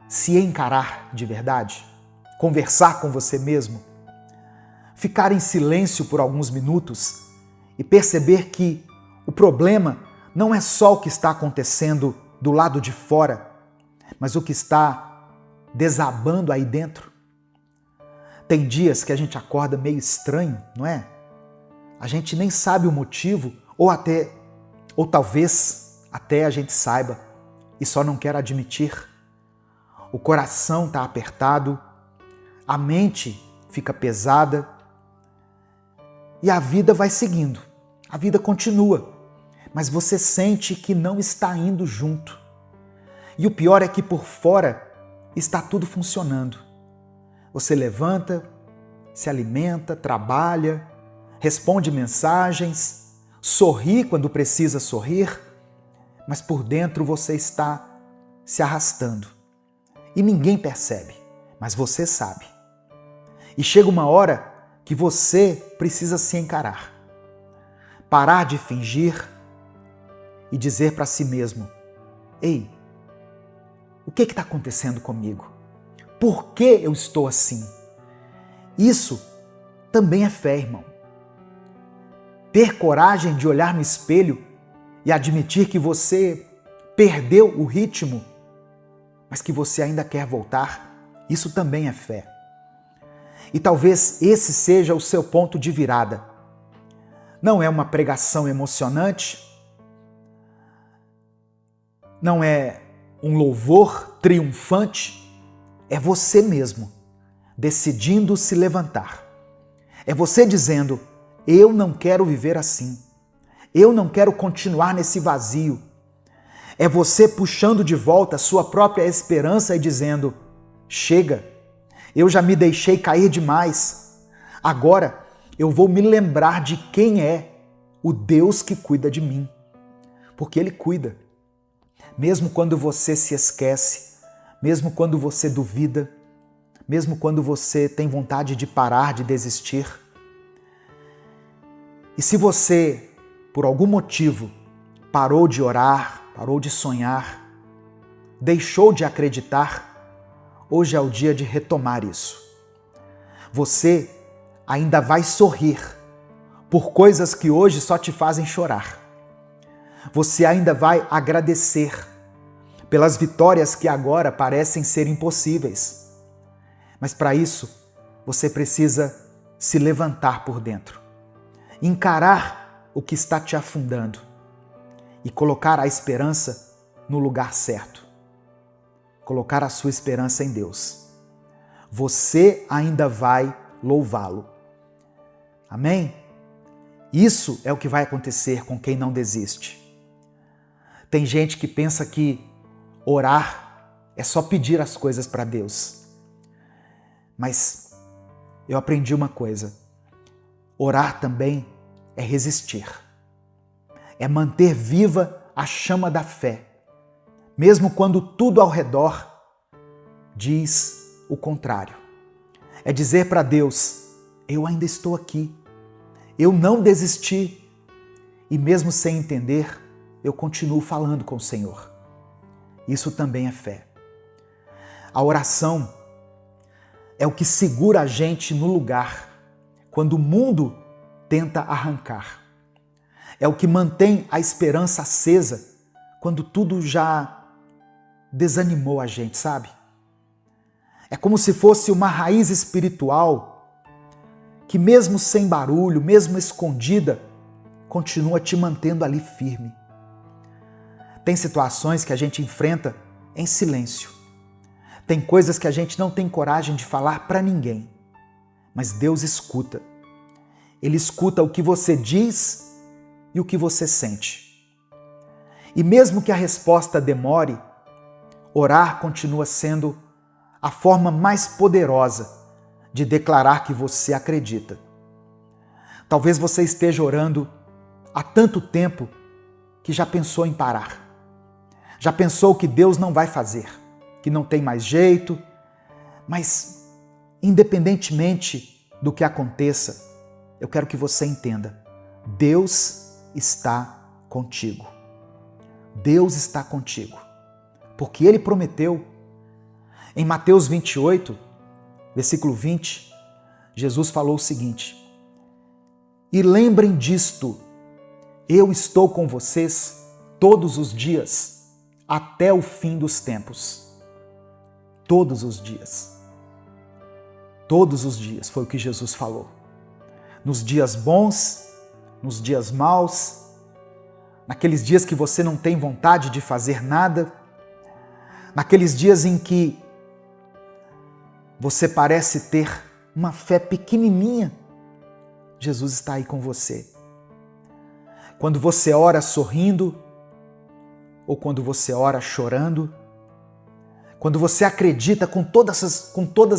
se encarar de verdade? Conversar com você mesmo? Ficar em silêncio por alguns minutos e perceber que o problema não é só o que está acontecendo do lado de fora, mas o que está desabando aí dentro? Tem dias que a gente acorda meio estranho, não é? A gente nem sabe o motivo, ou talvez até a gente saiba, e só não quer admitir. O coração está apertado, a mente fica pesada e a vida vai seguindo. A vida continua, mas você sente que não está indo junto. E o pior é que por fora está tudo funcionando. Você levanta, se alimenta, trabalha, responde mensagens, sorri quando precisa sorrir, mas por dentro você está se arrastando. E ninguém percebe, mas você sabe. E chega uma hora que você precisa se encarar. Parar de fingir e dizer para si mesmo: ei, o que está acontecendo comigo? Por que eu estou assim? Isso também é fé, irmão. Ter coragem de olhar no espelho e admitir que você perdeu o ritmo, mas que você ainda quer voltar, isso também é fé. E talvez esse seja o seu ponto de virada. Não é uma pregação emocionante, não é um louvor triunfante, é você mesmo decidindo se levantar. É você dizendo: eu não quero viver assim, eu não quero continuar nesse vazio. É você puxando de volta a sua própria esperança e dizendo: chega, eu já me deixei cair demais, agora eu vou me lembrar de quem é o Deus que cuida de mim, porque Ele cuida. Mesmo quando você se esquece, mesmo quando você duvida, mesmo quando você tem vontade de parar, de desistir. E se você, por algum motivo, parou de orar, parou de sonhar, deixou de acreditar, hoje é o dia de retomar isso. Você ainda vai sorrir por coisas que hoje só te fazem chorar. Você ainda vai agradecer pelas vitórias que agora parecem ser impossíveis. Mas para isso, você precisa se levantar por dentro, encarar o que está te afundando e colocar a esperança no lugar certo. Colocar a sua esperança em Deus. Você ainda vai louvá-lo. Amém? Isso é o que vai acontecer com quem não desiste. Tem gente que pensa que orar é só pedir as coisas para Deus. Mas eu aprendi uma coisa: orar também é resistir. É manter viva a chama da fé, mesmo quando tudo ao redor diz o contrário. É dizer para Deus: eu ainda estou aqui, eu não desisti, e mesmo sem entender, eu continuo falando com o Senhor. Isso também é fé. A oração é o que segura a gente no lugar quando o mundo tenta arrancar. É o que mantém a esperança acesa quando tudo já desanimou a gente, sabe? É como se fosse uma raiz espiritual que, mesmo sem barulho, mesmo escondida, continua te mantendo ali firme. Tem situações que a gente enfrenta em silêncio. Tem coisas que a gente não tem coragem de falar para ninguém. Mas Deus escuta. Ele escuta o que você diz e o que você sente. E mesmo que a resposta demore, orar continua sendo a forma mais poderosa de declarar que você acredita. Talvez você esteja orando há tanto tempo que já pensou em parar. Já pensou que Deus não vai fazer, que não tem mais jeito, mas independentemente do que aconteça, eu quero que você entenda: Deus está contigo. Deus está contigo, porque Ele prometeu. Em Mateus 28, versículo 20, Jesus falou o seguinte: e lembrem disto, eu estou com vocês todos os dias, até o fim dos tempos. Todos os dias. Todos os dias foi o que Jesus falou. Nos dias bons, nos dias maus, naqueles dias que você não tem vontade de fazer nada, naqueles dias em que você parece ter uma fé pequenininha, Jesus está aí com você. Quando você ora sorrindo, ou quando você ora chorando, quando você acredita com todas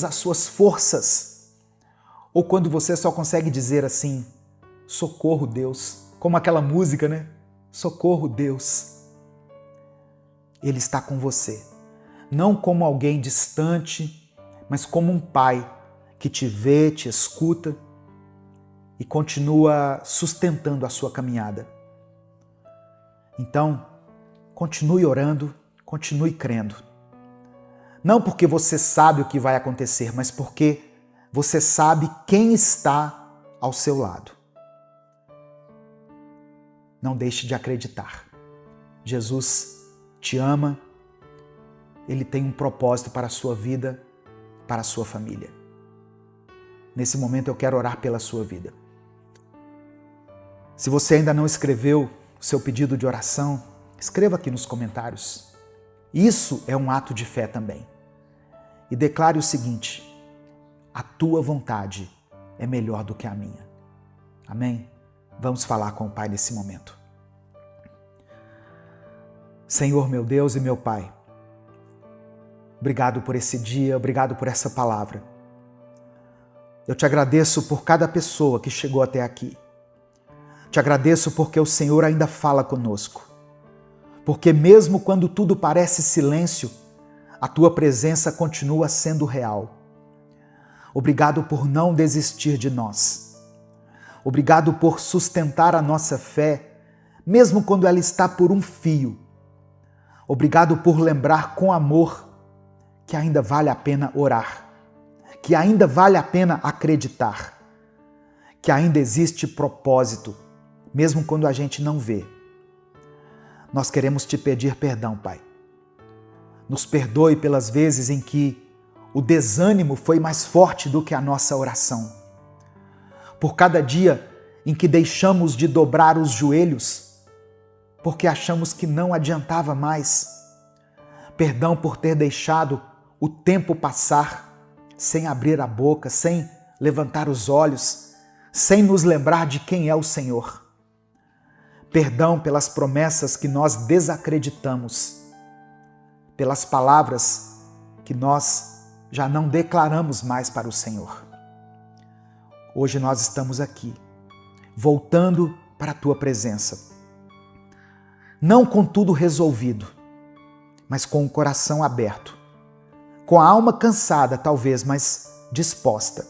as suas forças, ou quando você só consegue dizer assim, socorro Deus, como aquela música, né? Socorro Deus. Ele está com você, não como alguém distante, mas como um pai que te vê, te escuta e continua sustentando a sua caminhada. Então, continue orando, continue crendo. Não porque você sabe o que vai acontecer, mas porque você sabe quem está ao seu lado. Não deixe de acreditar. Jesus te ama, Ele tem um propósito para a sua vida, para a sua família. Nesse momento eu quero orar pela sua vida. Se você ainda não escreveu o seu pedido de oração, escreva aqui nos comentários. Isso é um ato de fé também. E declare o seguinte: a tua vontade é melhor do que a minha. Amém? Vamos falar com o Pai nesse momento. Senhor, meu Deus e meu Pai, obrigado por esse dia, obrigado por essa palavra. Eu te agradeço por cada pessoa que chegou até aqui. Te agradeço porque o Senhor ainda fala conosco. Porque mesmo quando tudo parece silêncio, a tua presença continua sendo real. Obrigado por não desistir de nós. Obrigado por sustentar a nossa fé, mesmo quando ela está por um fio. Obrigado por lembrar com amor que ainda vale a pena orar, que ainda vale a pena acreditar, que ainda existe propósito, mesmo quando a gente não vê. Nós queremos te pedir perdão, Pai. Nos perdoe pelas vezes em que o desânimo foi mais forte do que a nossa oração. Por cada dia em que deixamos de dobrar os joelhos, porque achamos que não adiantava mais. Perdão por ter deixado o tempo passar sem abrir a boca, sem levantar os olhos, sem nos lembrar de quem é o Senhor. Perdão pelas promessas que nós desacreditamos, pelas palavras que nós já não declaramos mais para o Senhor. Hoje nós estamos aqui, voltando para a tua presença. Não com tudo resolvido, mas com o coração aberto, com a alma cansada talvez, mas disposta,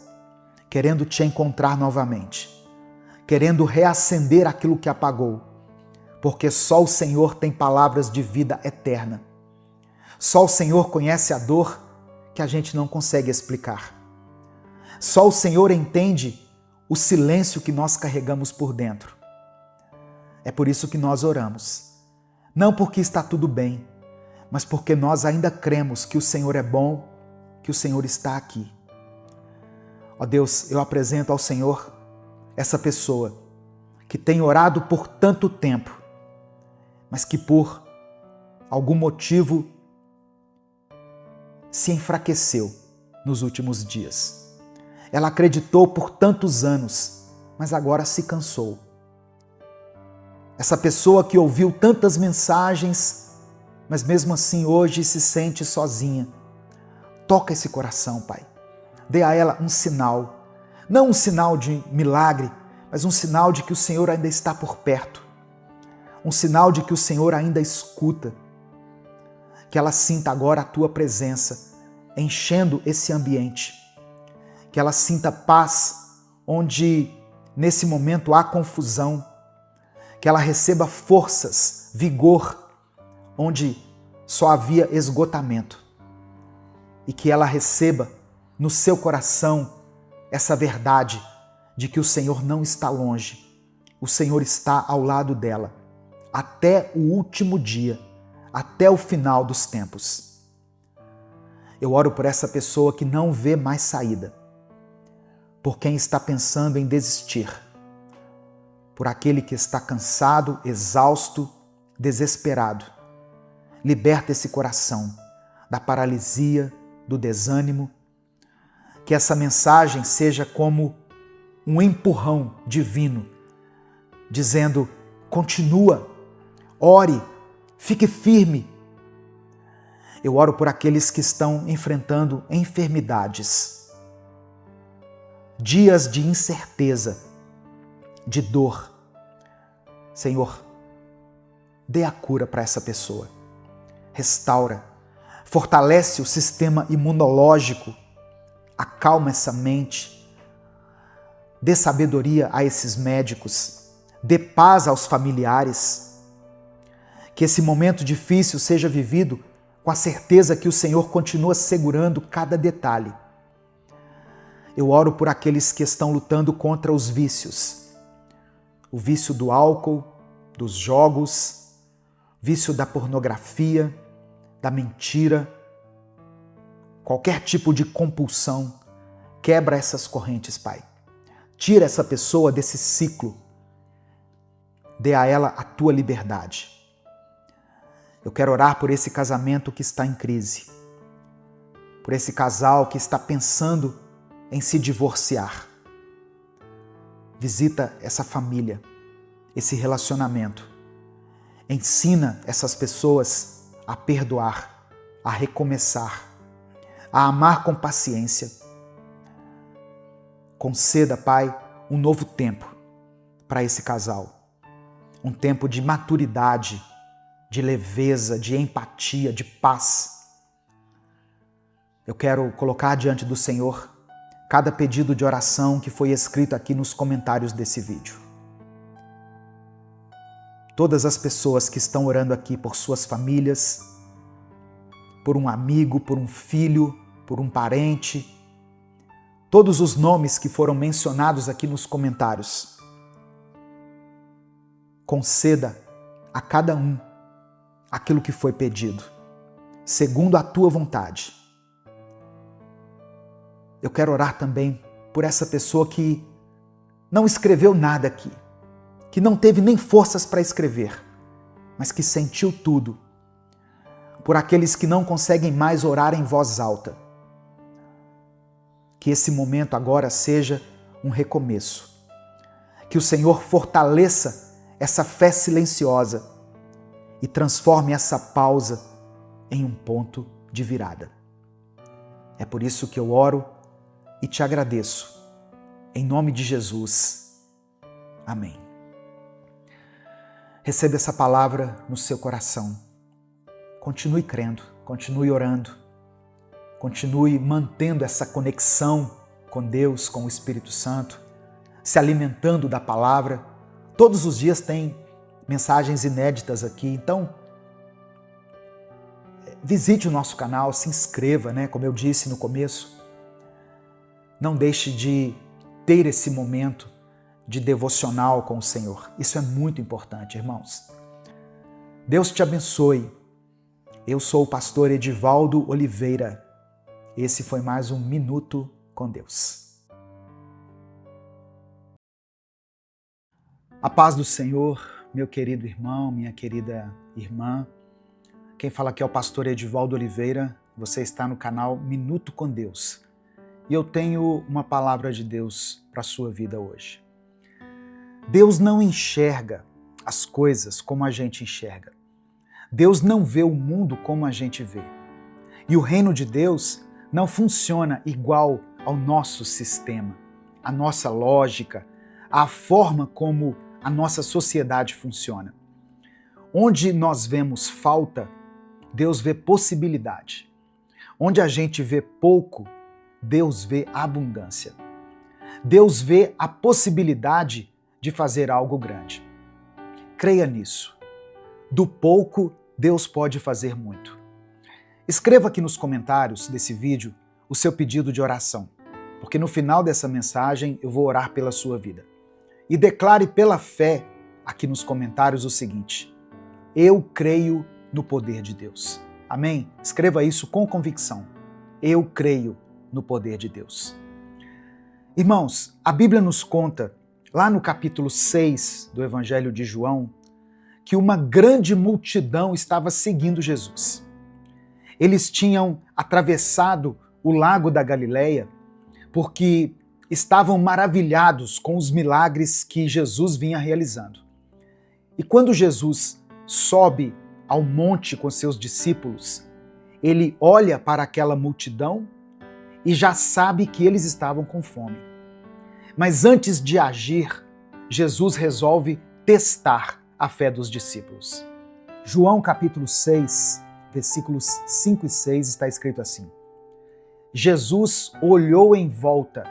querendo te encontrar novamente, querendo reacender aquilo que apagou, porque só o Senhor tem palavras de vida eterna. Só o Senhor conhece a dor que a gente não consegue explicar. Só o Senhor entende o silêncio que nós carregamos por dentro. É por isso que nós oramos. Não porque está tudo bem, mas porque nós ainda cremos que o Senhor é bom, que o Senhor está aqui. Ó Deus, eu apresento ao Senhor essa pessoa que tem orado por tanto tempo, mas que por algum motivo se enfraqueceu nos últimos dias. Ela acreditou por tantos anos, mas agora se cansou. Essa pessoa que ouviu tantas mensagens, mas mesmo assim hoje se sente sozinha. Toca esse coração, Pai. Dê a ela um sinal. Não um sinal de milagre, mas um sinal de que o Senhor ainda está por perto. Um sinal de que o Senhor ainda escuta. Que ela sinta agora a tua presença, enchendo esse ambiente. Que ela sinta paz, onde nesse momento há confusão. Que ela receba forças, vigor, onde só havia esgotamento. E que ela receba no seu coração essa verdade de que o Senhor não está longe. O Senhor está ao lado dela, até o último dia, até o final dos tempos. Eu oro por essa pessoa que não vê mais saída, por quem está pensando em desistir, por aquele que está cansado, exausto, desesperado. Liberta esse coração, da paralisia, do desânimo. Que essa mensagem seja como um empurrão divino, dizendo: continua, ore, fique firme. Eu oro por aqueles que estão enfrentando enfermidades, dias de incerteza, de dor. Senhor, dê a cura para essa pessoa. Restaura, fortalece o sistema imunológico, acalma essa mente, dê sabedoria a esses médicos, dê paz aos familiares. Que esse momento difícil seja vivido com a certeza que o Senhor continua segurando cada detalhe. Eu oro por aqueles que estão lutando contra os vícios. O vício do álcool, dos jogos, vício da pornografia, da mentira, qualquer tipo de compulsão. Quebra essas correntes, Pai. Tira essa pessoa desse ciclo. Dê a ela a tua liberdade. Eu quero orar por esse casamento que está em crise, por esse casal que está pensando em se divorciar. Visita essa família, esse relacionamento. Ensina essas pessoas a perdoar, a recomeçar, a amar com paciência. Conceda, Pai, um novo tempo para esse casal. Um tempo de maturidade, de leveza, de empatia, de paz. Eu quero colocar diante do Senhor cada pedido de oração que foi escrito aqui nos comentários desse vídeo. Todas as pessoas que estão orando aqui por suas famílias, por um amigo, por um filho, por um parente, todos os nomes que foram mencionados aqui nos comentários. Conceda a cada um aquilo que foi pedido, segundo a tua vontade. Eu quero orar também por essa pessoa que não escreveu nada aqui, que não teve nem forças para escrever, mas que sentiu tudo. Por aqueles que não conseguem mais orar em voz alta. Que esse momento agora seja um recomeço. Que o Senhor fortaleça essa fé silenciosa e transforme essa pausa em um ponto de virada. É por isso que eu oro e te agradeço. Em nome de Jesus. Amém. Receba essa palavra no seu coração. Continue crendo, continue orando, continue mantendo essa conexão com Deus, com o Espírito Santo, se alimentando da palavra. Todos os dias tem mensagens inéditas aqui, então visite o nosso canal, se inscreva, como eu disse no começo. Não deixe de ter esse momento de devocional com o Senhor. Isso é muito importante, irmãos. Deus te abençoe. Eu sou o pastor Edivaldo Oliveira. Esse foi mais um Minuto com Deus. A paz do Senhor, meu querido irmão, minha querida irmã. Quem fala aqui é o pastor Edivaldo Oliveira. Você está no canal Minuto com Deus. E eu tenho uma palavra de Deus para a sua vida hoje. Deus não enxerga as coisas como a gente enxerga. Deus não vê o mundo como a gente vê. E o reino de Deus não funciona igual ao nosso sistema, à nossa lógica, à forma como a nossa sociedade funciona. Onde nós vemos falta, Deus vê possibilidade. Onde a gente vê pouco, Deus vê abundância. Deus vê a possibilidade de fazer algo grande. Creia nisso. Do pouco, Deus pode fazer muito. Escreva aqui nos comentários desse vídeo o seu pedido de oração, porque no final dessa mensagem eu vou orar pela sua vida. E declare pela fé aqui nos comentários o seguinte: eu creio no poder de Deus. Amém? Escreva isso com convicção. Eu creio no poder de Deus. Irmãos, a Bíblia nos conta, lá no capítulo 6 do Evangelho de João, que uma grande multidão estava seguindo Jesus. Eles tinham atravessado o lago da Galileia porque estavam maravilhados com os milagres que Jesus vinha realizando. E quando Jesus sobe ao monte com seus discípulos, ele olha para aquela multidão e já sabe que eles estavam com fome. Mas antes de agir, Jesus resolve testar a fé dos discípulos. João capítulo 6, versículos 5 e 6 está escrito assim: Jesus olhou em volta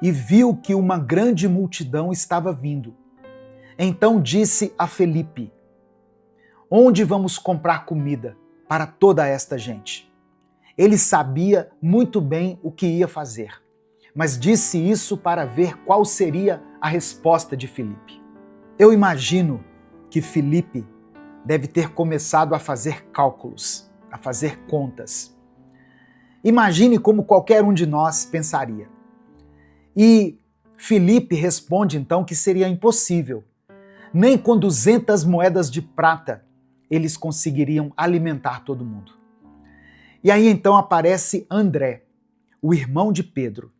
e viu que uma grande multidão estava vindo. Então disse a Felipe: onde vamos comprar comida para toda esta gente? Ele sabia muito bem o que ia fazer, mas disse isso para ver qual seria a resposta de Felipe. Eu imagino que Felipe deve ter começado a fazer cálculos, a fazer contas. Imagine como qualquer um de nós pensaria. E Felipe responde então que seria impossível. Nem com 200 moedas de prata eles conseguiriam alimentar todo mundo. E aí então aparece André, o irmão de Pedro.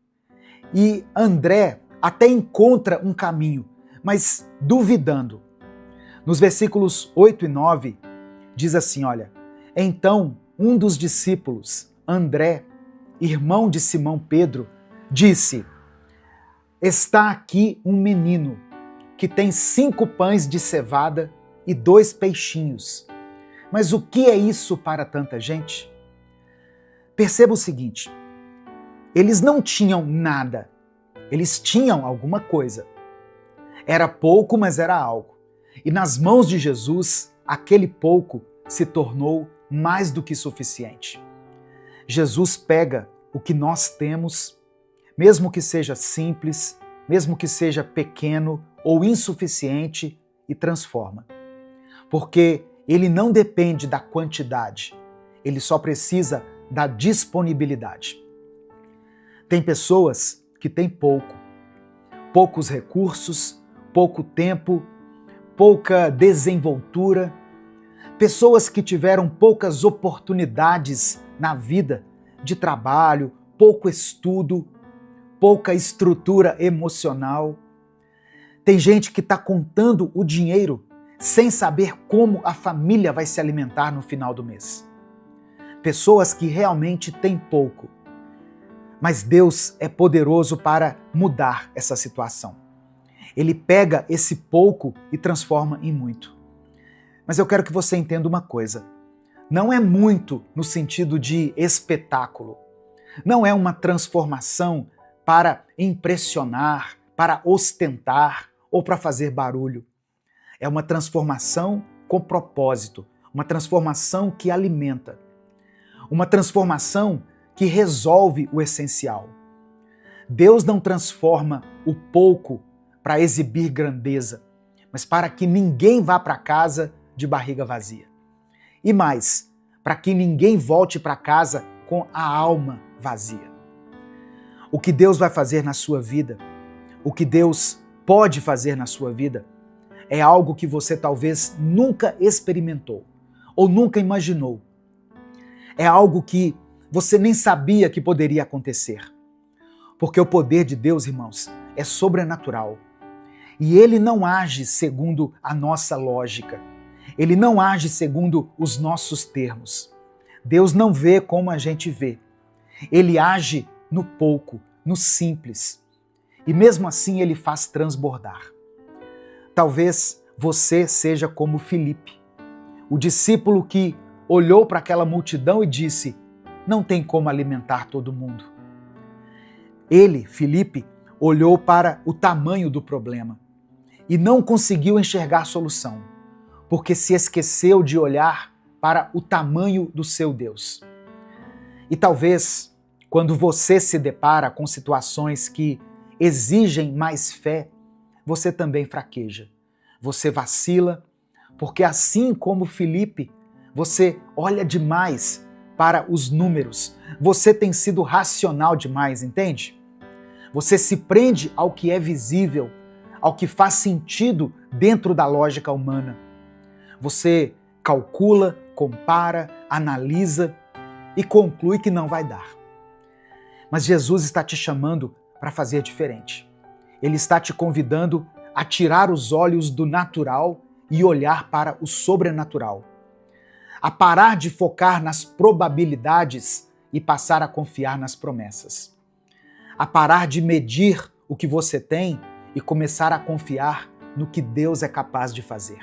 E André até encontra um caminho, mas duvidando. Nos versículos 8 e 9, diz assim, olha: então um dos discípulos, André, irmão de Simão Pedro, disse: está aqui um menino que tem 5 pães de cevada e 2 peixinhos. Mas o que é isso para tanta gente? Perceba o seguinte, eles não tinham nada, eles tinham alguma coisa. Era pouco, mas era algo. E nas mãos de Jesus, aquele pouco se tornou mais do que suficiente. Jesus pega o que nós temos, mesmo que seja simples, mesmo que seja pequeno ou insuficiente, e transforma. Porque ele não depende da quantidade, ele só precisa da disponibilidade. Tem pessoas que têm poucos recursos, pouco tempo, pouca desenvoltura, pessoas que tiveram poucas oportunidades na vida de trabalho, pouco estudo, pouca estrutura emocional. Tem gente que está contando o dinheiro sem saber como a família vai se alimentar no final do mês. Pessoas que realmente têm pouco. Mas Deus é poderoso para mudar essa situação. Ele pega esse pouco e transforma em muito. Mas eu quero que você entenda uma coisa. Não é muito no sentido de espetáculo. Não é uma transformação para impressionar, para ostentar ou para fazer barulho. É uma transformação com propósito, uma transformação que alimenta, uma transformação que resolve o essencial. Deus não transforma o pouco para exibir grandeza, mas para que ninguém vá para casa de barriga vazia. E mais, para que ninguém volte para casa com a alma vazia. O que Deus vai fazer na sua vida, o que Deus pode fazer na sua vida, é algo que você talvez nunca experimentou ou nunca imaginou. É algo que você nem sabia que poderia acontecer. Porque o poder de Deus, irmãos, é sobrenatural. E ele não age segundo a nossa lógica. Ele não age segundo os nossos termos. Deus não vê como a gente vê. Ele age no pouco, no simples. E mesmo assim ele faz transbordar. Talvez você seja como Felipe, o discípulo que olhou para aquela multidão e disse: não tem como alimentar todo mundo. Ele, Felipe, olhou para o tamanho do problema e não conseguiu enxergar solução, porque se esqueceu de olhar para o tamanho do seu Deus. E talvez, quando você se depara com situações que exigem mais fé, você também fraqueja. Você vacila, porque assim como Felipe, você olha demais para os números. Você tem sido racional demais, entende? Você se prende ao que é visível, ao que faz sentido dentro da lógica humana. Você calcula, compara, analisa e conclui que não vai dar. Mas Jesus está te chamando para fazer diferente. Ele está te convidando a tirar os olhos do natural e olhar para o sobrenatural. A parar de focar nas probabilidades e passar a confiar nas promessas. A parar de medir o que você tem e começar a confiar no que Deus é capaz de fazer.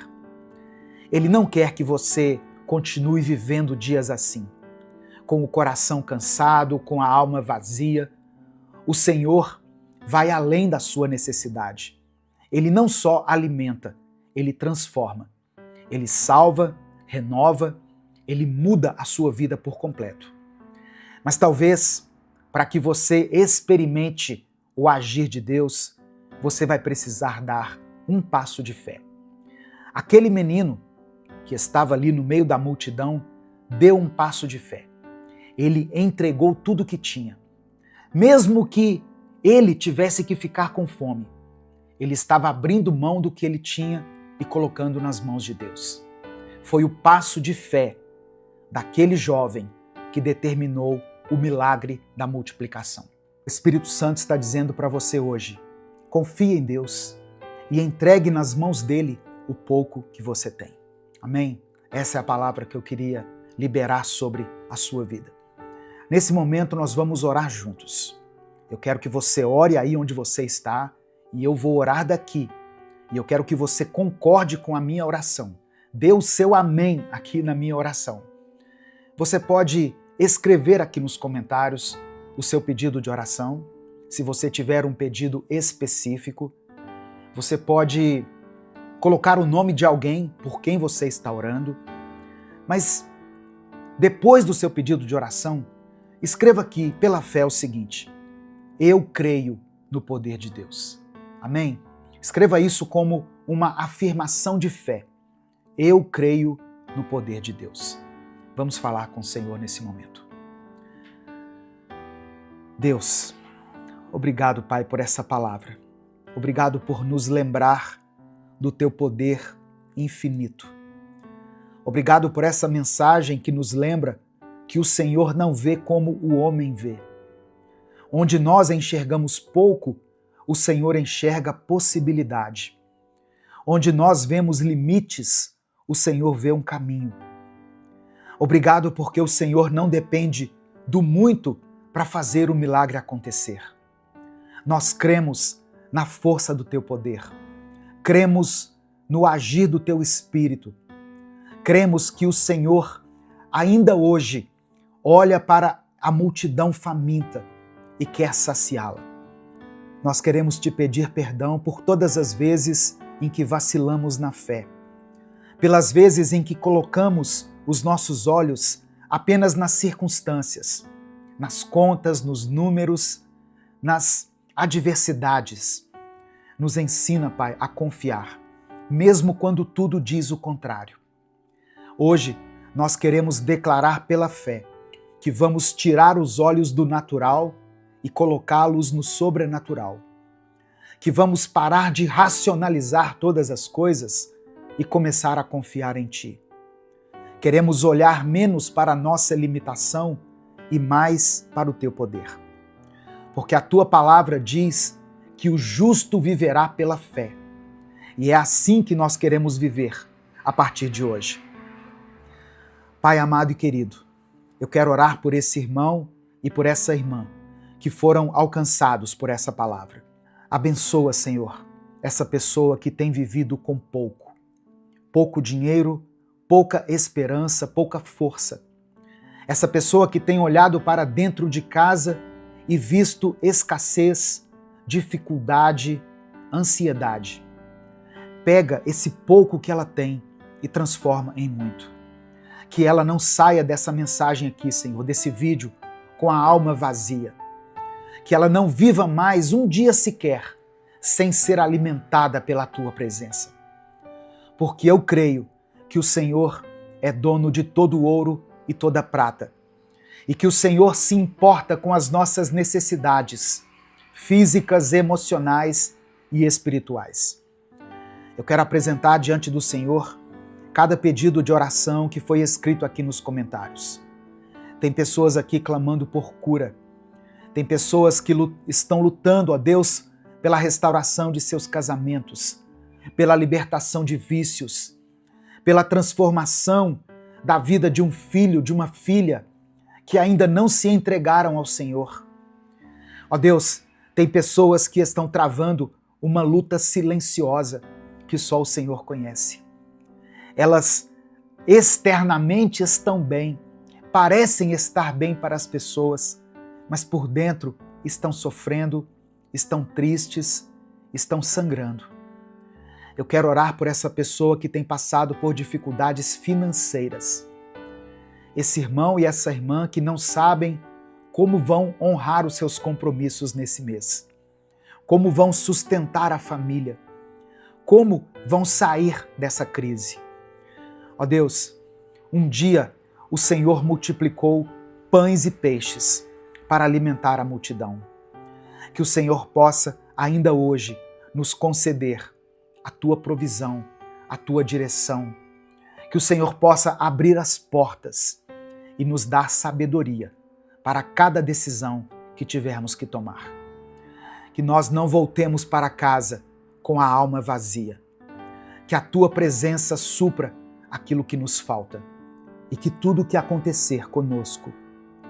Ele não quer que você continue vivendo dias assim, com o coração cansado, com a alma vazia. O Senhor vai além da sua necessidade. Ele não só alimenta, ele transforma. Ele salva, renova, ele muda a sua vida por completo. Mas talvez, para que você experimente o agir de Deus, você vai precisar dar um passo de fé. Aquele menino que estava ali no meio da multidão deu um passo de fé. Ele entregou tudo que tinha. Mesmo que ele tivesse que ficar com fome, ele estava abrindo mão do que ele tinha e colocando nas mãos de Deus. Foi o passo de fé daquele jovem que determinou o milagre da multiplicação. O Espírito Santo está dizendo para você hoje, confie em Deus e entregue nas mãos dele o pouco que você tem. Amém? Essa é a palavra que eu queria liberar sobre a sua vida. Nesse momento nós vamos orar juntos. Eu quero que você ore aí onde você está e eu vou orar daqui. E eu quero que você concorde com a minha oração. Dê o seu amém aqui na minha oração. Você pode escrever aqui nos comentários o seu pedido de oração. Se você tiver um pedido específico, você pode colocar o nome de alguém por quem você está orando. Mas depois do seu pedido de oração, escreva aqui pela fé o seguinte: eu creio no poder de Deus. Amém? Escreva isso como uma afirmação de fé. Eu creio no poder de Deus. Vamos falar com o Senhor nesse momento. Deus, obrigado, Pai, por essa palavra. Obrigado por nos lembrar do teu poder infinito. Obrigado por essa mensagem que nos lembra que o Senhor não vê como o homem vê. Onde nós enxergamos pouco, o Senhor enxerga possibilidade. Onde nós vemos limites, o Senhor vê um caminho. Obrigado porque o Senhor não depende do muito para fazer o milagre acontecer. Nós cremos na força do teu poder. Cremos no agir do teu Espírito. Cremos que o Senhor, ainda hoje, olha para a multidão faminta e quer saciá-la. Nós queremos te pedir perdão por todas as vezes em que vacilamos na fé, pelas vezes em que colocamos os nossos olhos apenas nas circunstâncias, nas contas, nos números, nas adversidades. Nos ensina, Pai, a confiar, mesmo quando tudo diz o contrário. Hoje, nós queremos declarar pela fé que vamos tirar os olhos do natural e colocá-los no sobrenatural. Que vamos parar de racionalizar todas as coisas e começar a confiar em Ti. Queremos olhar menos para a nossa limitação e mais para o Teu poder. Porque a Tua palavra diz que o justo viverá pela fé. E é assim que nós queremos viver a partir de hoje. Pai amado e querido, eu quero orar por esse irmão e por essa irmã que foram alcançados por essa palavra. Abençoa, Senhor, essa pessoa que tem vivido com pouco. Pouco dinheiro, pouca esperança, pouca força. Essa pessoa que tem olhado para dentro de casa e visto escassez, dificuldade, ansiedade. Pega esse pouco que ela tem e transforma em muito. Que ela não saia dessa mensagem aqui, Senhor, desse vídeo, com a alma vazia. Que ela não viva mais um dia sequer sem ser alimentada pela Tua presença. Porque eu creio que o Senhor é dono de todo o ouro e toda a prata. E que o Senhor se importa com as nossas necessidades físicas, emocionais e espirituais. Eu quero apresentar diante do Senhor cada pedido de oração que foi escrito aqui nos comentários. Tem pessoas aqui clamando por cura. Tem pessoas que estão lutando, ó Deus, pela restauração de seus casamentos, pela libertação de vícios, pela transformação da vida de um filho, de uma filha que ainda não se entregaram ao Senhor. Ó Deus, tem pessoas que estão travando uma luta silenciosa que só o Senhor conhece. Elas externamente estão bem, parecem estar bem para as pessoas, mas por dentro estão sofrendo, estão tristes, estão sangrando. Eu quero orar por essa pessoa que tem passado por dificuldades financeiras. Esse irmão e essa irmã que não sabem como vão honrar os seus compromissos nesse mês, como vão sustentar a família, como vão sair dessa crise. Ó Deus, um dia o Senhor multiplicou pães e peixes para alimentar a multidão. Que o Senhor possa, ainda hoje, nos conceder a tua provisão, a tua direção. Que o Senhor possa abrir as portas e nos dar sabedoria para cada decisão que tivermos que tomar. Que nós não voltemos para casa com a alma vazia. Que a tua presença supra aquilo que nos falta. E que tudo o que acontecer conosco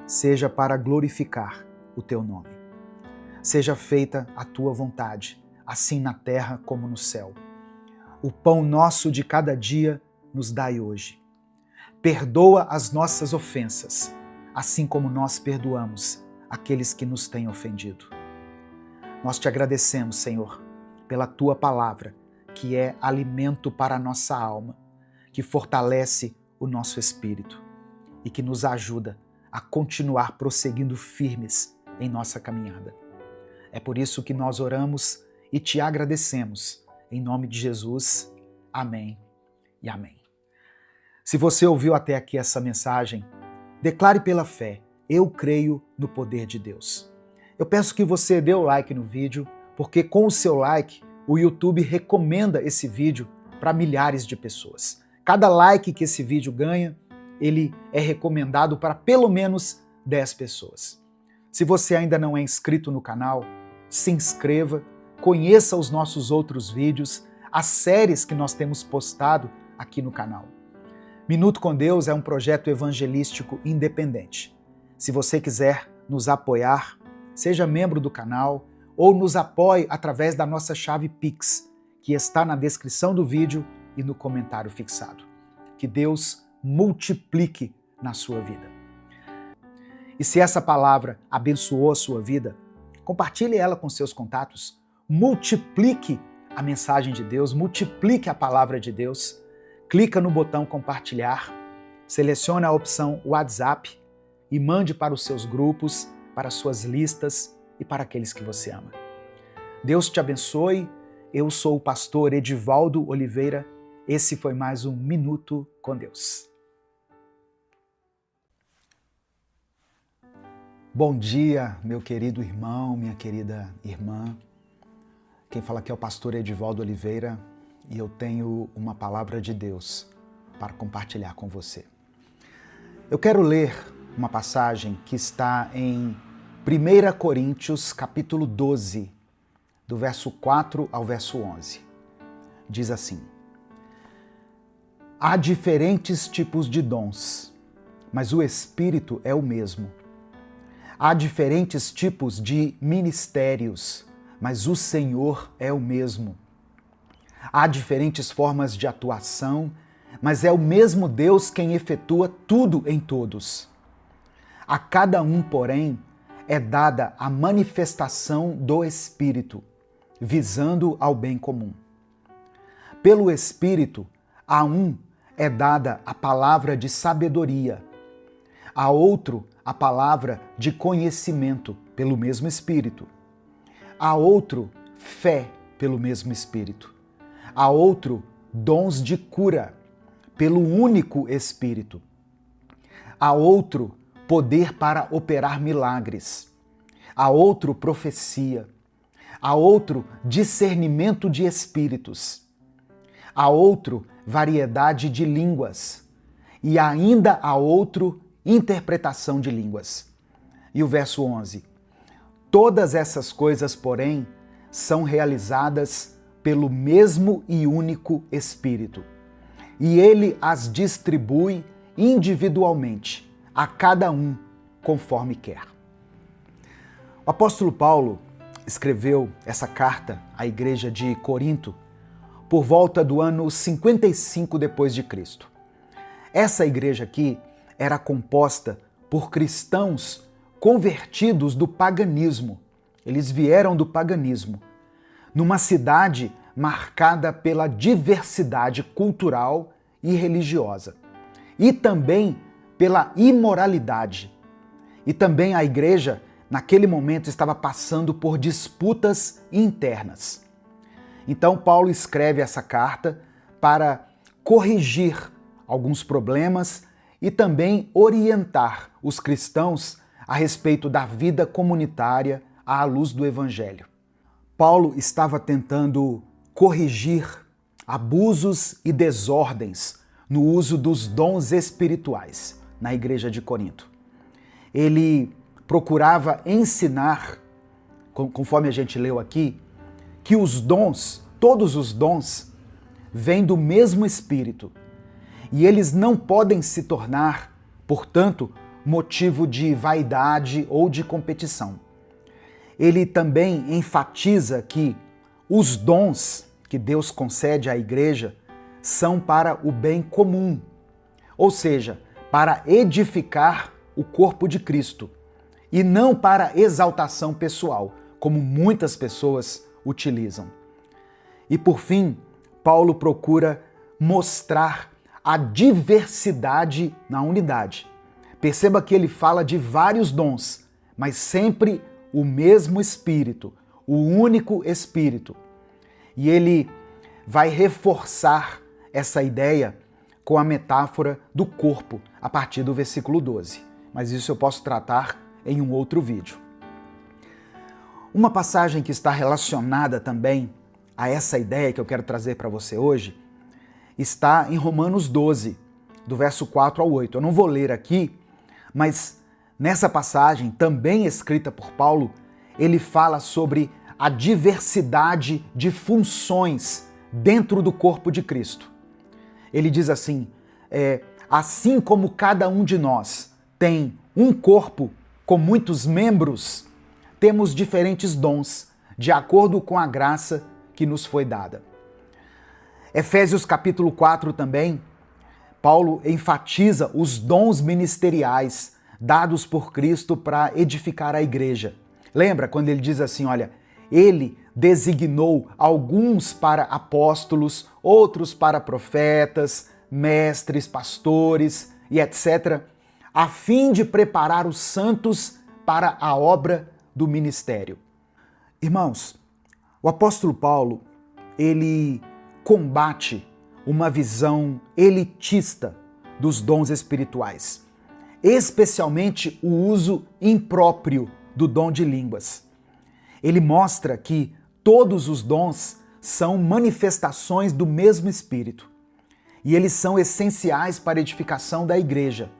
seja para glorificar o teu nome. Seja feita a tua vontade, assim na terra como no céu. O pão nosso de cada dia nos dai hoje. Perdoa as nossas ofensas, assim como nós perdoamos aqueles que nos têm ofendido. Nós te agradecemos, Senhor, pela tua palavra, que é alimento para a nossa alma, que fortalece o nosso espírito e que nos ajuda a continuar prosseguindo firmes em nossa caminhada. É por isso que nós oramos e te agradecemos. Em nome de Jesus, amém e amém. Se você ouviu até aqui essa mensagem, declare pela fé: eu creio no poder de Deus. Eu peço que você dê o like no vídeo, porque com o seu like, o YouTube recomenda esse vídeo para milhares de pessoas. Cada like que esse vídeo ganha, ele é recomendado para pelo menos 10 pessoas. Se você ainda não é inscrito no canal, se inscreva, conheça os nossos outros vídeos, as séries que nós temos postado aqui no canal. Minuto com Deus é um projeto evangelístico independente. Se você quiser nos apoiar, seja membro do canal ou nos apoie através da nossa chave Pix, que está na descrição do vídeo e no comentário fixado. Que Deus multiplique na sua vida. E se essa palavra abençoou a sua vida, compartilhe ela com seus contatos, multiplique a mensagem de Deus, multiplique a palavra de Deus, clica no botão compartilhar, selecione a opção WhatsApp e mande para os seus grupos, para as suas listas e para aqueles que você ama. Deus te abençoe. Eu sou o pastor Edivaldo Oliveira. Esse foi mais um Minuto com Deus. Bom dia, meu querido irmão, minha querida irmã. Quem fala aqui é o pastor Edivaldo Oliveira e eu tenho uma palavra de Deus para compartilhar com você. Eu quero ler uma passagem que está em 1 Coríntios, capítulo 12, do verso 4 ao verso 11. Diz assim: há diferentes tipos de dons, mas o Espírito é o mesmo. Há diferentes tipos de ministérios, mas o Senhor é o mesmo. Há diferentes formas de atuação, mas é o mesmo Deus quem efetua tudo em todos. A cada um, porém, é dada a manifestação do Espírito, visando ao bem comum. Pelo Espírito, a um é dada a palavra de sabedoria, a outro a palavra de conhecimento pelo mesmo Espírito, a outro fé pelo mesmo Espírito, a outro dons de cura pelo único Espírito, a outro poder para operar milagres, a outro profecia, a outro discernimento de espíritos, a outro variedade de línguas e ainda a outro interpretação de línguas. E o verso 11: todas essas coisas, porém, são realizadas pelo mesmo e único Espírito, e ele as distribui individualmente, a cada um conforme quer. O apóstolo Paulo escreveu essa carta à igreja de Corinto por volta do ano 55 depois de Cristo. Essa igreja aqui era composta por cristãos convertidos do paganismo. Eles vieram do paganismo, numa cidade marcada pela diversidade cultural e religiosa, e também pela imoralidade. E também a igreja, naquele momento, estava passando por disputas internas. Então Paulo escreve essa carta para corrigir alguns problemas e também orientar os cristãos a respeito da vida comunitária à luz do Evangelho. Paulo estava tentando corrigir abusos e desordens no uso dos dons espirituais na igreja de Corinto. Ele procurava ensinar, conforme a gente leu aqui, que os dons, todos os dons, vêm do mesmo Espírito e eles não podem se tornar, portanto, motivo de vaidade ou de competição. Ele também enfatiza que os dons que Deus concede à igreja são para o bem comum, ou seja, para edificar o corpo de Cristo e não para exaltação pessoal, como muitas pessoas utilizam. E por fim, Paulo procura mostrar a diversidade na unidade. Perceba que ele fala de vários dons, mas sempre o mesmo Espírito, o único Espírito. E ele vai reforçar essa ideia com a metáfora do corpo, a partir do versículo 12. Mas isso eu posso tratar em um outro vídeo. Uma passagem que está relacionada também a essa ideia que eu quero trazer para você hoje está em Romanos 12, do verso 4 ao 8. Eu não vou ler aqui, mas nessa passagem, também escrita por Paulo, ele fala sobre a diversidade de funções dentro do corpo de Cristo. Ele diz assim, assim como cada um de nós tem um corpo com muitos membros, temos diferentes dons, de acordo com a graça que nos foi dada. Efésios capítulo 4 também, Paulo enfatiza os dons ministeriais dados por Cristo para edificar a igreja. Lembra quando ele diz assim, olha, ele designou alguns para apóstolos, outros para profetas, mestres, pastores e etc., a fim de preparar os santos para a obra do ministério. Irmãos, o apóstolo Paulo, ele combate uma visão elitista dos dons espirituais, especialmente o uso impróprio do dom de línguas. Ele mostra que todos os dons são manifestações do mesmo Espírito e eles são essenciais para a edificação da igreja.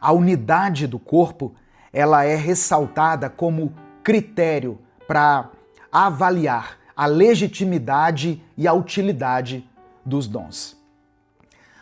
A unidade do corpo, ela é ressaltada como critério para avaliar a legitimidade e a utilidade dos dons.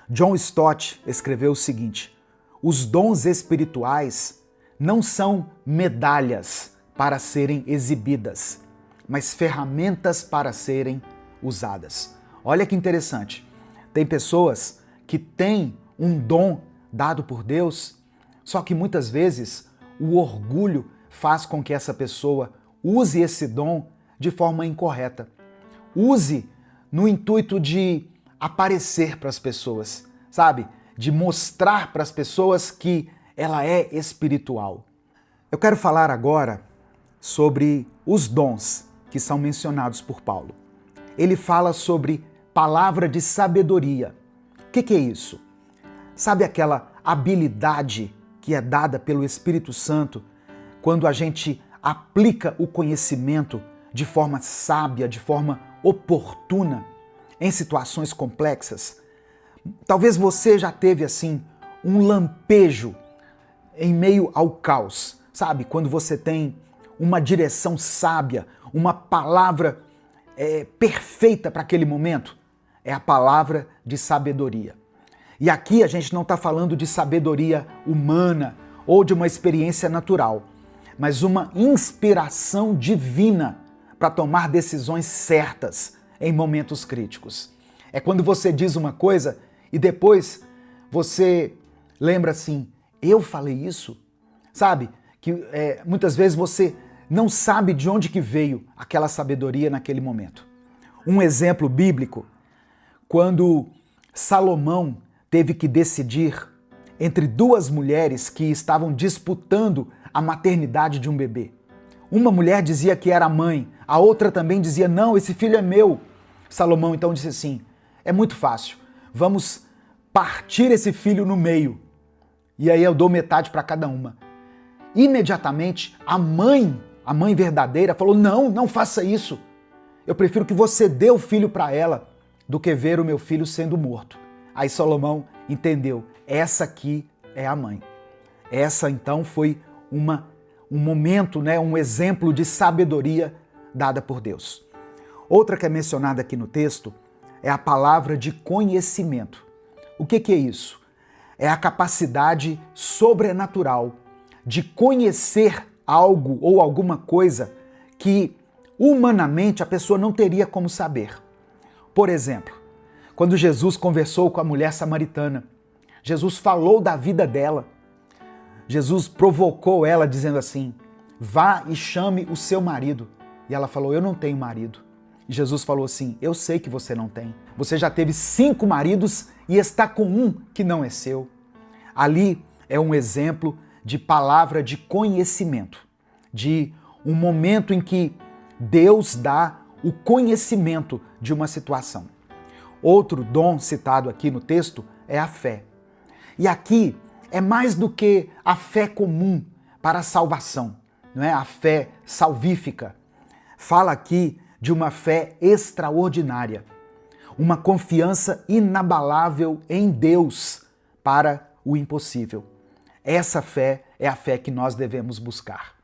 John Stott escreveu o seguinte: os dons espirituais não são medalhas para serem exibidas, mas ferramentas para serem usadas. Olha que interessante. Tem pessoas que têm um dom dado por Deus, só que muitas vezes o orgulho faz com que essa pessoa use esse dom de forma incorreta. Use no intuito de aparecer para as pessoas, sabe? De mostrar para as pessoas que ela é espiritual. Eu quero falar agora sobre os dons que são mencionados por Paulo. Ele fala sobre palavra de sabedoria. O que é isso? Sabe aquela habilidade que é dada pelo Espírito Santo quando a gente aplica o conhecimento de forma sábia, de forma oportuna, em situações complexas? Talvez você já teve assim um lampejo em meio ao caos. Sabe, quando você tem uma direção sábia, uma palavra perfeita para aquele momento, é a palavra de sabedoria. E aqui a gente não está falando de sabedoria humana ou de uma experiência natural, mas uma inspiração divina para tomar decisões certas em momentos críticos. É quando você diz uma coisa e depois você lembra assim, eu falei isso? Sabe, que muitas vezes você não sabe de onde que veio aquela sabedoria naquele momento. Um exemplo bíblico, quando Salomão teve que decidir entre duas mulheres que estavam disputando a maternidade de um bebê. Uma mulher dizia que era mãe, a outra também dizia, não, esse filho é meu. Salomão então disse assim, é muito fácil, vamos partir esse filho no meio, e aí eu dou metade para cada uma. Imediatamente, a mãe verdadeira falou, não faça isso, eu prefiro que você dê o filho para ela, do que ver o meu filho sendo morto. Aí Salomão entendeu, essa aqui é a mãe. Essa então foi um momento, um exemplo de sabedoria dada por Deus. Outra que é mencionada aqui no texto é a palavra de conhecimento. O que é isso? É a capacidade sobrenatural de conhecer algo ou alguma coisa que humanamente a pessoa não teria como saber. Por exemplo, quando Jesus conversou com a mulher samaritana, Jesus falou da vida dela. Jesus provocou ela dizendo assim, vá e chame o seu marido. E ela falou, eu não tenho marido. E Jesus falou assim, eu sei que você não tem. Você já teve 5 maridos e está com um que não é seu. Ali é um exemplo de palavra de conhecimento, de um momento em que Deus dá o conhecimento de uma situação. Outro dom citado aqui no texto é a fé. E aqui é mais do que a fé comum para a salvação, não é? A fé salvífica. Fala aqui de uma fé extraordinária, uma confiança inabalável em Deus para o impossível. Essa fé é a fé que nós devemos buscar.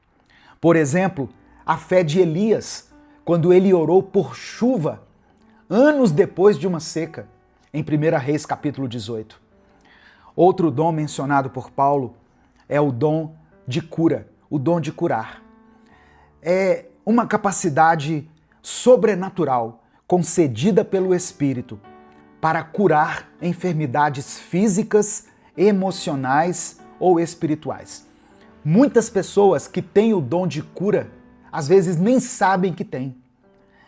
Por exemplo, a fé de Elias, quando ele orou por chuva, anos depois de uma seca, em 1 Reis capítulo 18. Outro dom mencionado por Paulo é o dom de cura, o dom de curar. É uma capacidade sobrenatural concedida pelo Espírito para curar enfermidades físicas, emocionais ou espirituais. Muitas pessoas que têm o dom de cura, às vezes nem sabem que tem.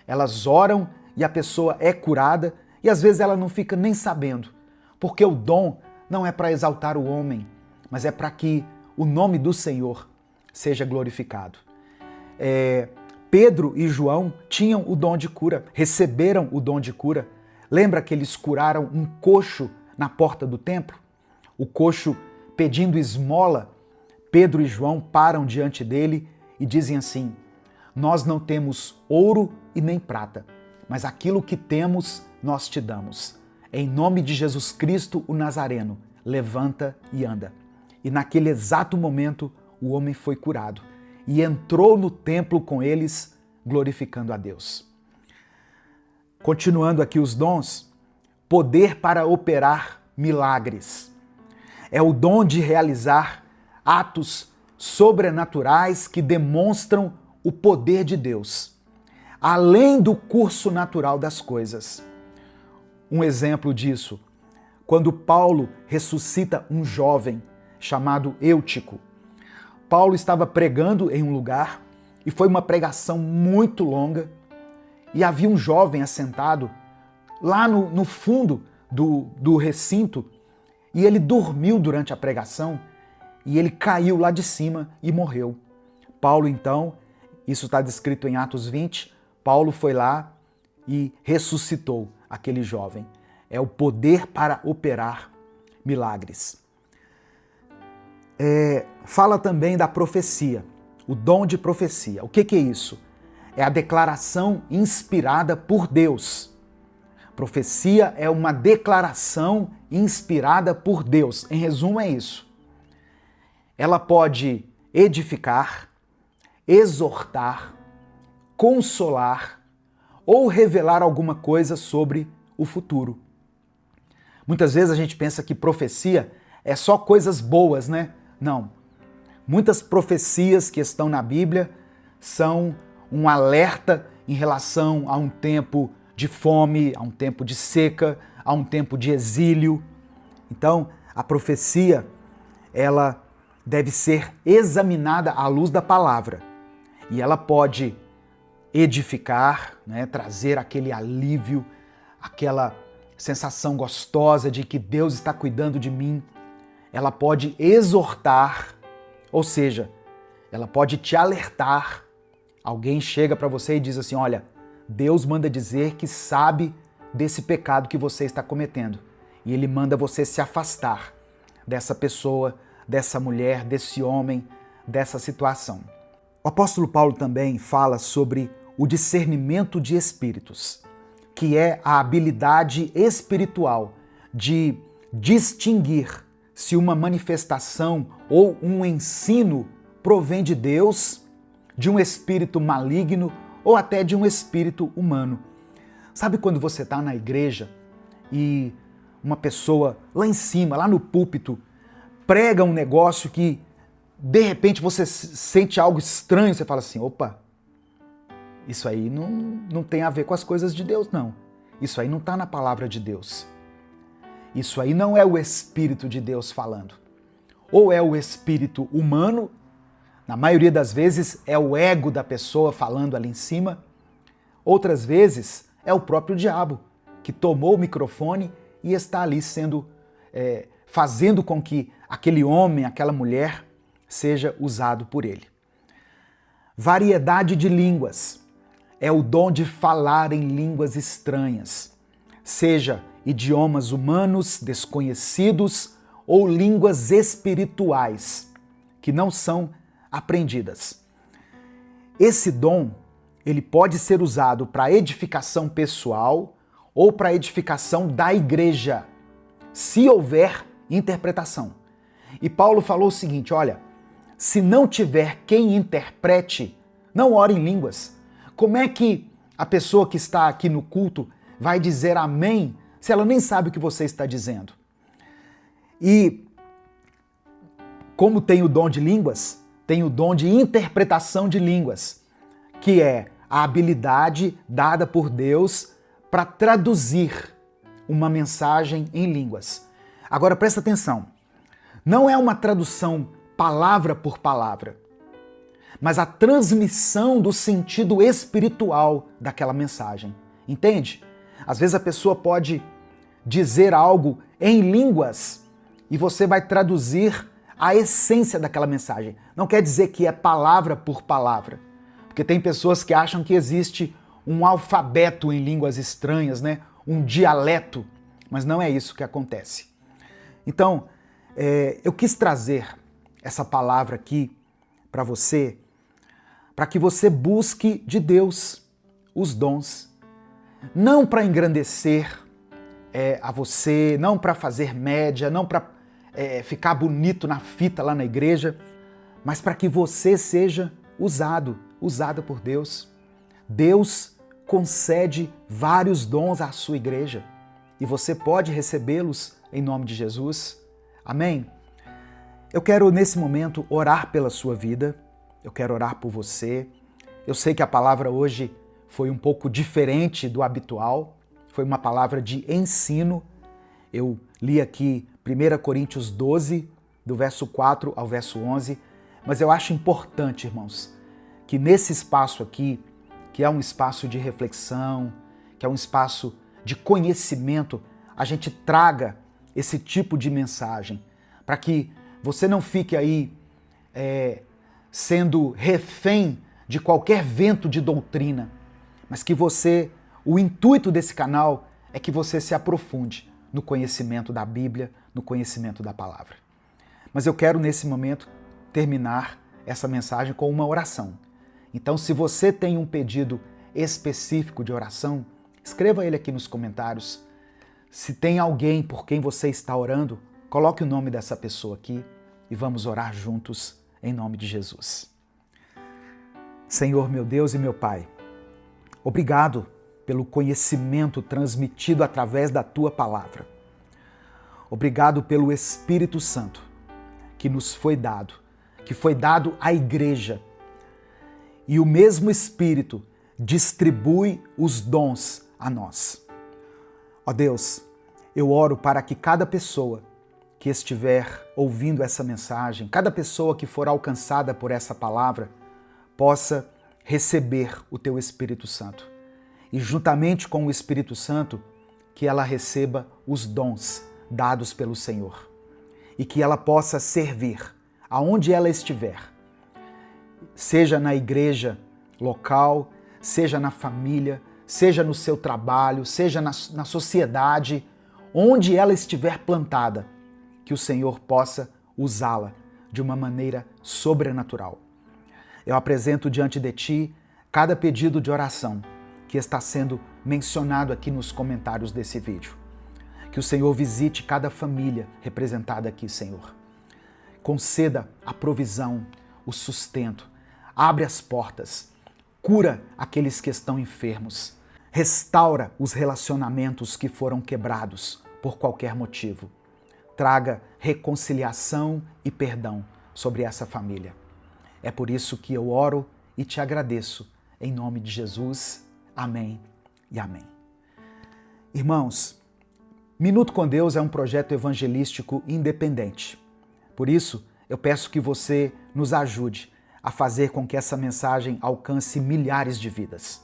Elas oram e a pessoa é curada e às vezes ela não fica nem sabendo, porque o dom não é para exaltar o homem, mas é para que o nome do Senhor seja glorificado. Pedro e João tinham o dom de cura, receberam o dom de cura. Lembra que eles curaram um coxo na porta do templo? O coxo pedindo esmola, Pedro e João param diante dele e dizem assim, nós não temos ouro e nem prata, mas aquilo que temos nós te damos. Em nome de Jesus Cristo, o Nazareno, levanta e anda. E naquele exato momento, o homem foi curado e entrou no templo com eles, glorificando a Deus. Continuando aqui os dons, poder para operar milagres. É o dom de realizar atos sobrenaturais que demonstram o poder de Deus, além do curso natural das coisas. Um exemplo disso, quando Paulo ressuscita um jovem chamado Eutico. Paulo estava pregando em um lugar e foi uma pregação muito longa e havia um jovem assentado lá no fundo do recinto e ele dormiu durante a pregação e ele caiu lá de cima e morreu. Paulo então, isso está descrito em Atos 20, Paulo foi lá e ressuscitou aquele jovem. É o poder para operar milagres. Fala também da profecia, o dom de profecia. O que é isso? É a declaração inspirada por Deus. Profecia é uma declaração inspirada por Deus. Em resumo, é isso. ela pode edificar, exortar, consolar ou revelar alguma coisa sobre o futuro. Muitas vezes a gente pensa que profecia é só coisas boas, né? Não. Muitas profecias que estão na Bíblia são um alerta em relação a um tempo de fome, a um tempo de seca, a um tempo de exílio. Então, a profecia, ela deve ser examinada à luz da palavra. E ela pode edificar, né, trazer aquele alívio, aquela sensação gostosa de que Deus está cuidando de mim. Ela pode exortar, ou seja, ela pode te alertar. Alguém chega para você e diz assim, olha, Deus manda dizer que sabe desse pecado que você está cometendo. E Ele manda você se afastar dessa pessoa, dessa mulher, desse homem, dessa situação. O apóstolo Paulo também fala sobre o discernimento de espíritos, que é a habilidade espiritual de distinguir se uma manifestação ou um ensino provém de Deus, de um espírito maligno ou até de um espírito humano. Sabe quando você está na igreja e uma pessoa lá em cima, lá no púlpito, prega um negócio que de repente você sente algo estranho, você fala assim, opa, isso aí não tem a ver com as coisas de Deus, não. Isso aí não está na palavra de Deus. Isso aí não é o Espírito de Deus falando. Ou é o espírito humano, na maioria das vezes é o ego da pessoa falando ali em cima, outras vezes é o próprio diabo que tomou o microfone e está ali fazendo com que aquele homem, aquela mulher seja usado por ele. Variedade de línguas é o dom de falar em línguas estranhas, seja idiomas humanos desconhecidos ou línguas espirituais que não são aprendidas. Esse dom, ele pode ser usado para edificação pessoal ou para edificação da igreja, se houver interpretação. E Paulo falou o seguinte, olha, se não tiver quem interprete, não ore em línguas. Como é que a pessoa que está aqui no culto vai dizer amém se ela nem sabe o que você está dizendo? E como tem o dom de línguas, tem o dom de interpretação de línguas, que é a habilidade dada por Deus para traduzir uma mensagem em línguas. Agora presta atenção, não é uma tradução palavra por palavra, mas a transmissão do sentido espiritual daquela mensagem. Entende? Às vezes a pessoa pode dizer algo em línguas e você vai traduzir a essência daquela mensagem. Não quer dizer que é palavra por palavra, porque tem pessoas que acham que existe um alfabeto em línguas estranhas, né? Um dialeto, mas não é isso que acontece. Então, eu quis trazer essa palavra aqui para você, para que você busque de Deus os dons, não para engrandecer a você, não para fazer média, não para ficar bonito na fita lá na igreja, mas para que você seja usada por Deus. Deus concede vários dons à sua igreja e você pode recebê-los em nome de Jesus. Amém? Eu quero, nesse momento, orar pela sua vida, eu quero orar por você. Eu sei que a palavra hoje foi um pouco diferente do habitual, foi uma palavra de ensino. Eu li aqui 1 Coríntios 12, do verso 4 ao verso 11, mas eu acho importante, irmãos, que nesse espaço aqui, que é um espaço de reflexão, que é um espaço de conhecimento, a gente traga esse tipo de mensagem, para que você não fique aí sendo refém de qualquer vento de doutrina, mas que o intuito desse canal é que você se aprofunde no conhecimento da Bíblia, no conhecimento da palavra. Mas eu quero, nesse momento, terminar essa mensagem com uma oração. Então, se você tem um pedido específico de oração, escreva ele aqui nos comentários. Se tem alguém por quem você está orando, coloque o nome dessa pessoa aqui. e vamos orar juntos em nome de Jesus. Senhor, meu Deus e meu Pai, obrigado pelo conhecimento transmitido através da Tua palavra. Obrigado pelo Espírito Santo que nos foi dado, que foi dado à igreja. E o mesmo Espírito distribui os dons a nós. Ó Deus, eu oro para que cada pessoa que estiver ouvindo essa mensagem, cada pessoa que for alcançada por essa palavra, possa receber o Teu Espírito Santo. E juntamente com o Espírito Santo, que ela receba os dons dados pelo Senhor. E que ela possa servir aonde ela estiver, seja na igreja local, seja na família, seja no seu trabalho, seja na sociedade, onde ela estiver plantada, que o Senhor possa usá-la de uma maneira sobrenatural. Eu apresento diante de Ti cada pedido de oração que está sendo mencionado aqui nos comentários desse vídeo. Que o Senhor visite cada família representada aqui, Senhor. Conceda a provisão, o sustento, abre as portas, cura aqueles que estão enfermos, restaura os relacionamentos que foram quebrados por qualquer motivo. Traga reconciliação e perdão sobre essa família. É por isso que eu oro e te agradeço. Em nome de Jesus, amém e amém. Irmãos, Minuto com Deus é um projeto evangelístico independente. Por isso, eu peço que você nos ajude a fazer com que essa mensagem alcance milhares de vidas.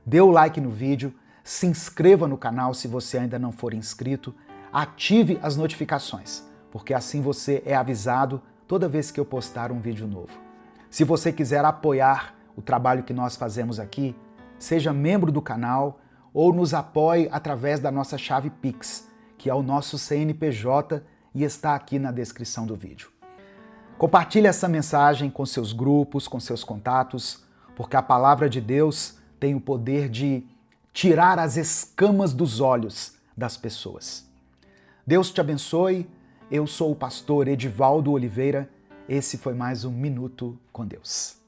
Dê o like no vídeo, se inscreva no canal se você ainda não for inscrito, ative as notificações, porque assim você é avisado toda vez que eu postar um vídeo novo. Se você quiser apoiar o trabalho que nós fazemos aqui, seja membro do canal ou nos apoie através da nossa chave Pix, que é o nosso CNPJ e está aqui na descrição do vídeo. Compartilhe essa mensagem com seus grupos, com seus contatos, porque a palavra de Deus tem o poder de tirar as escamas dos olhos das pessoas. Deus te abençoe. Eu sou o pastor Edivaldo Oliveira. Esse foi mais um Minuto com Deus.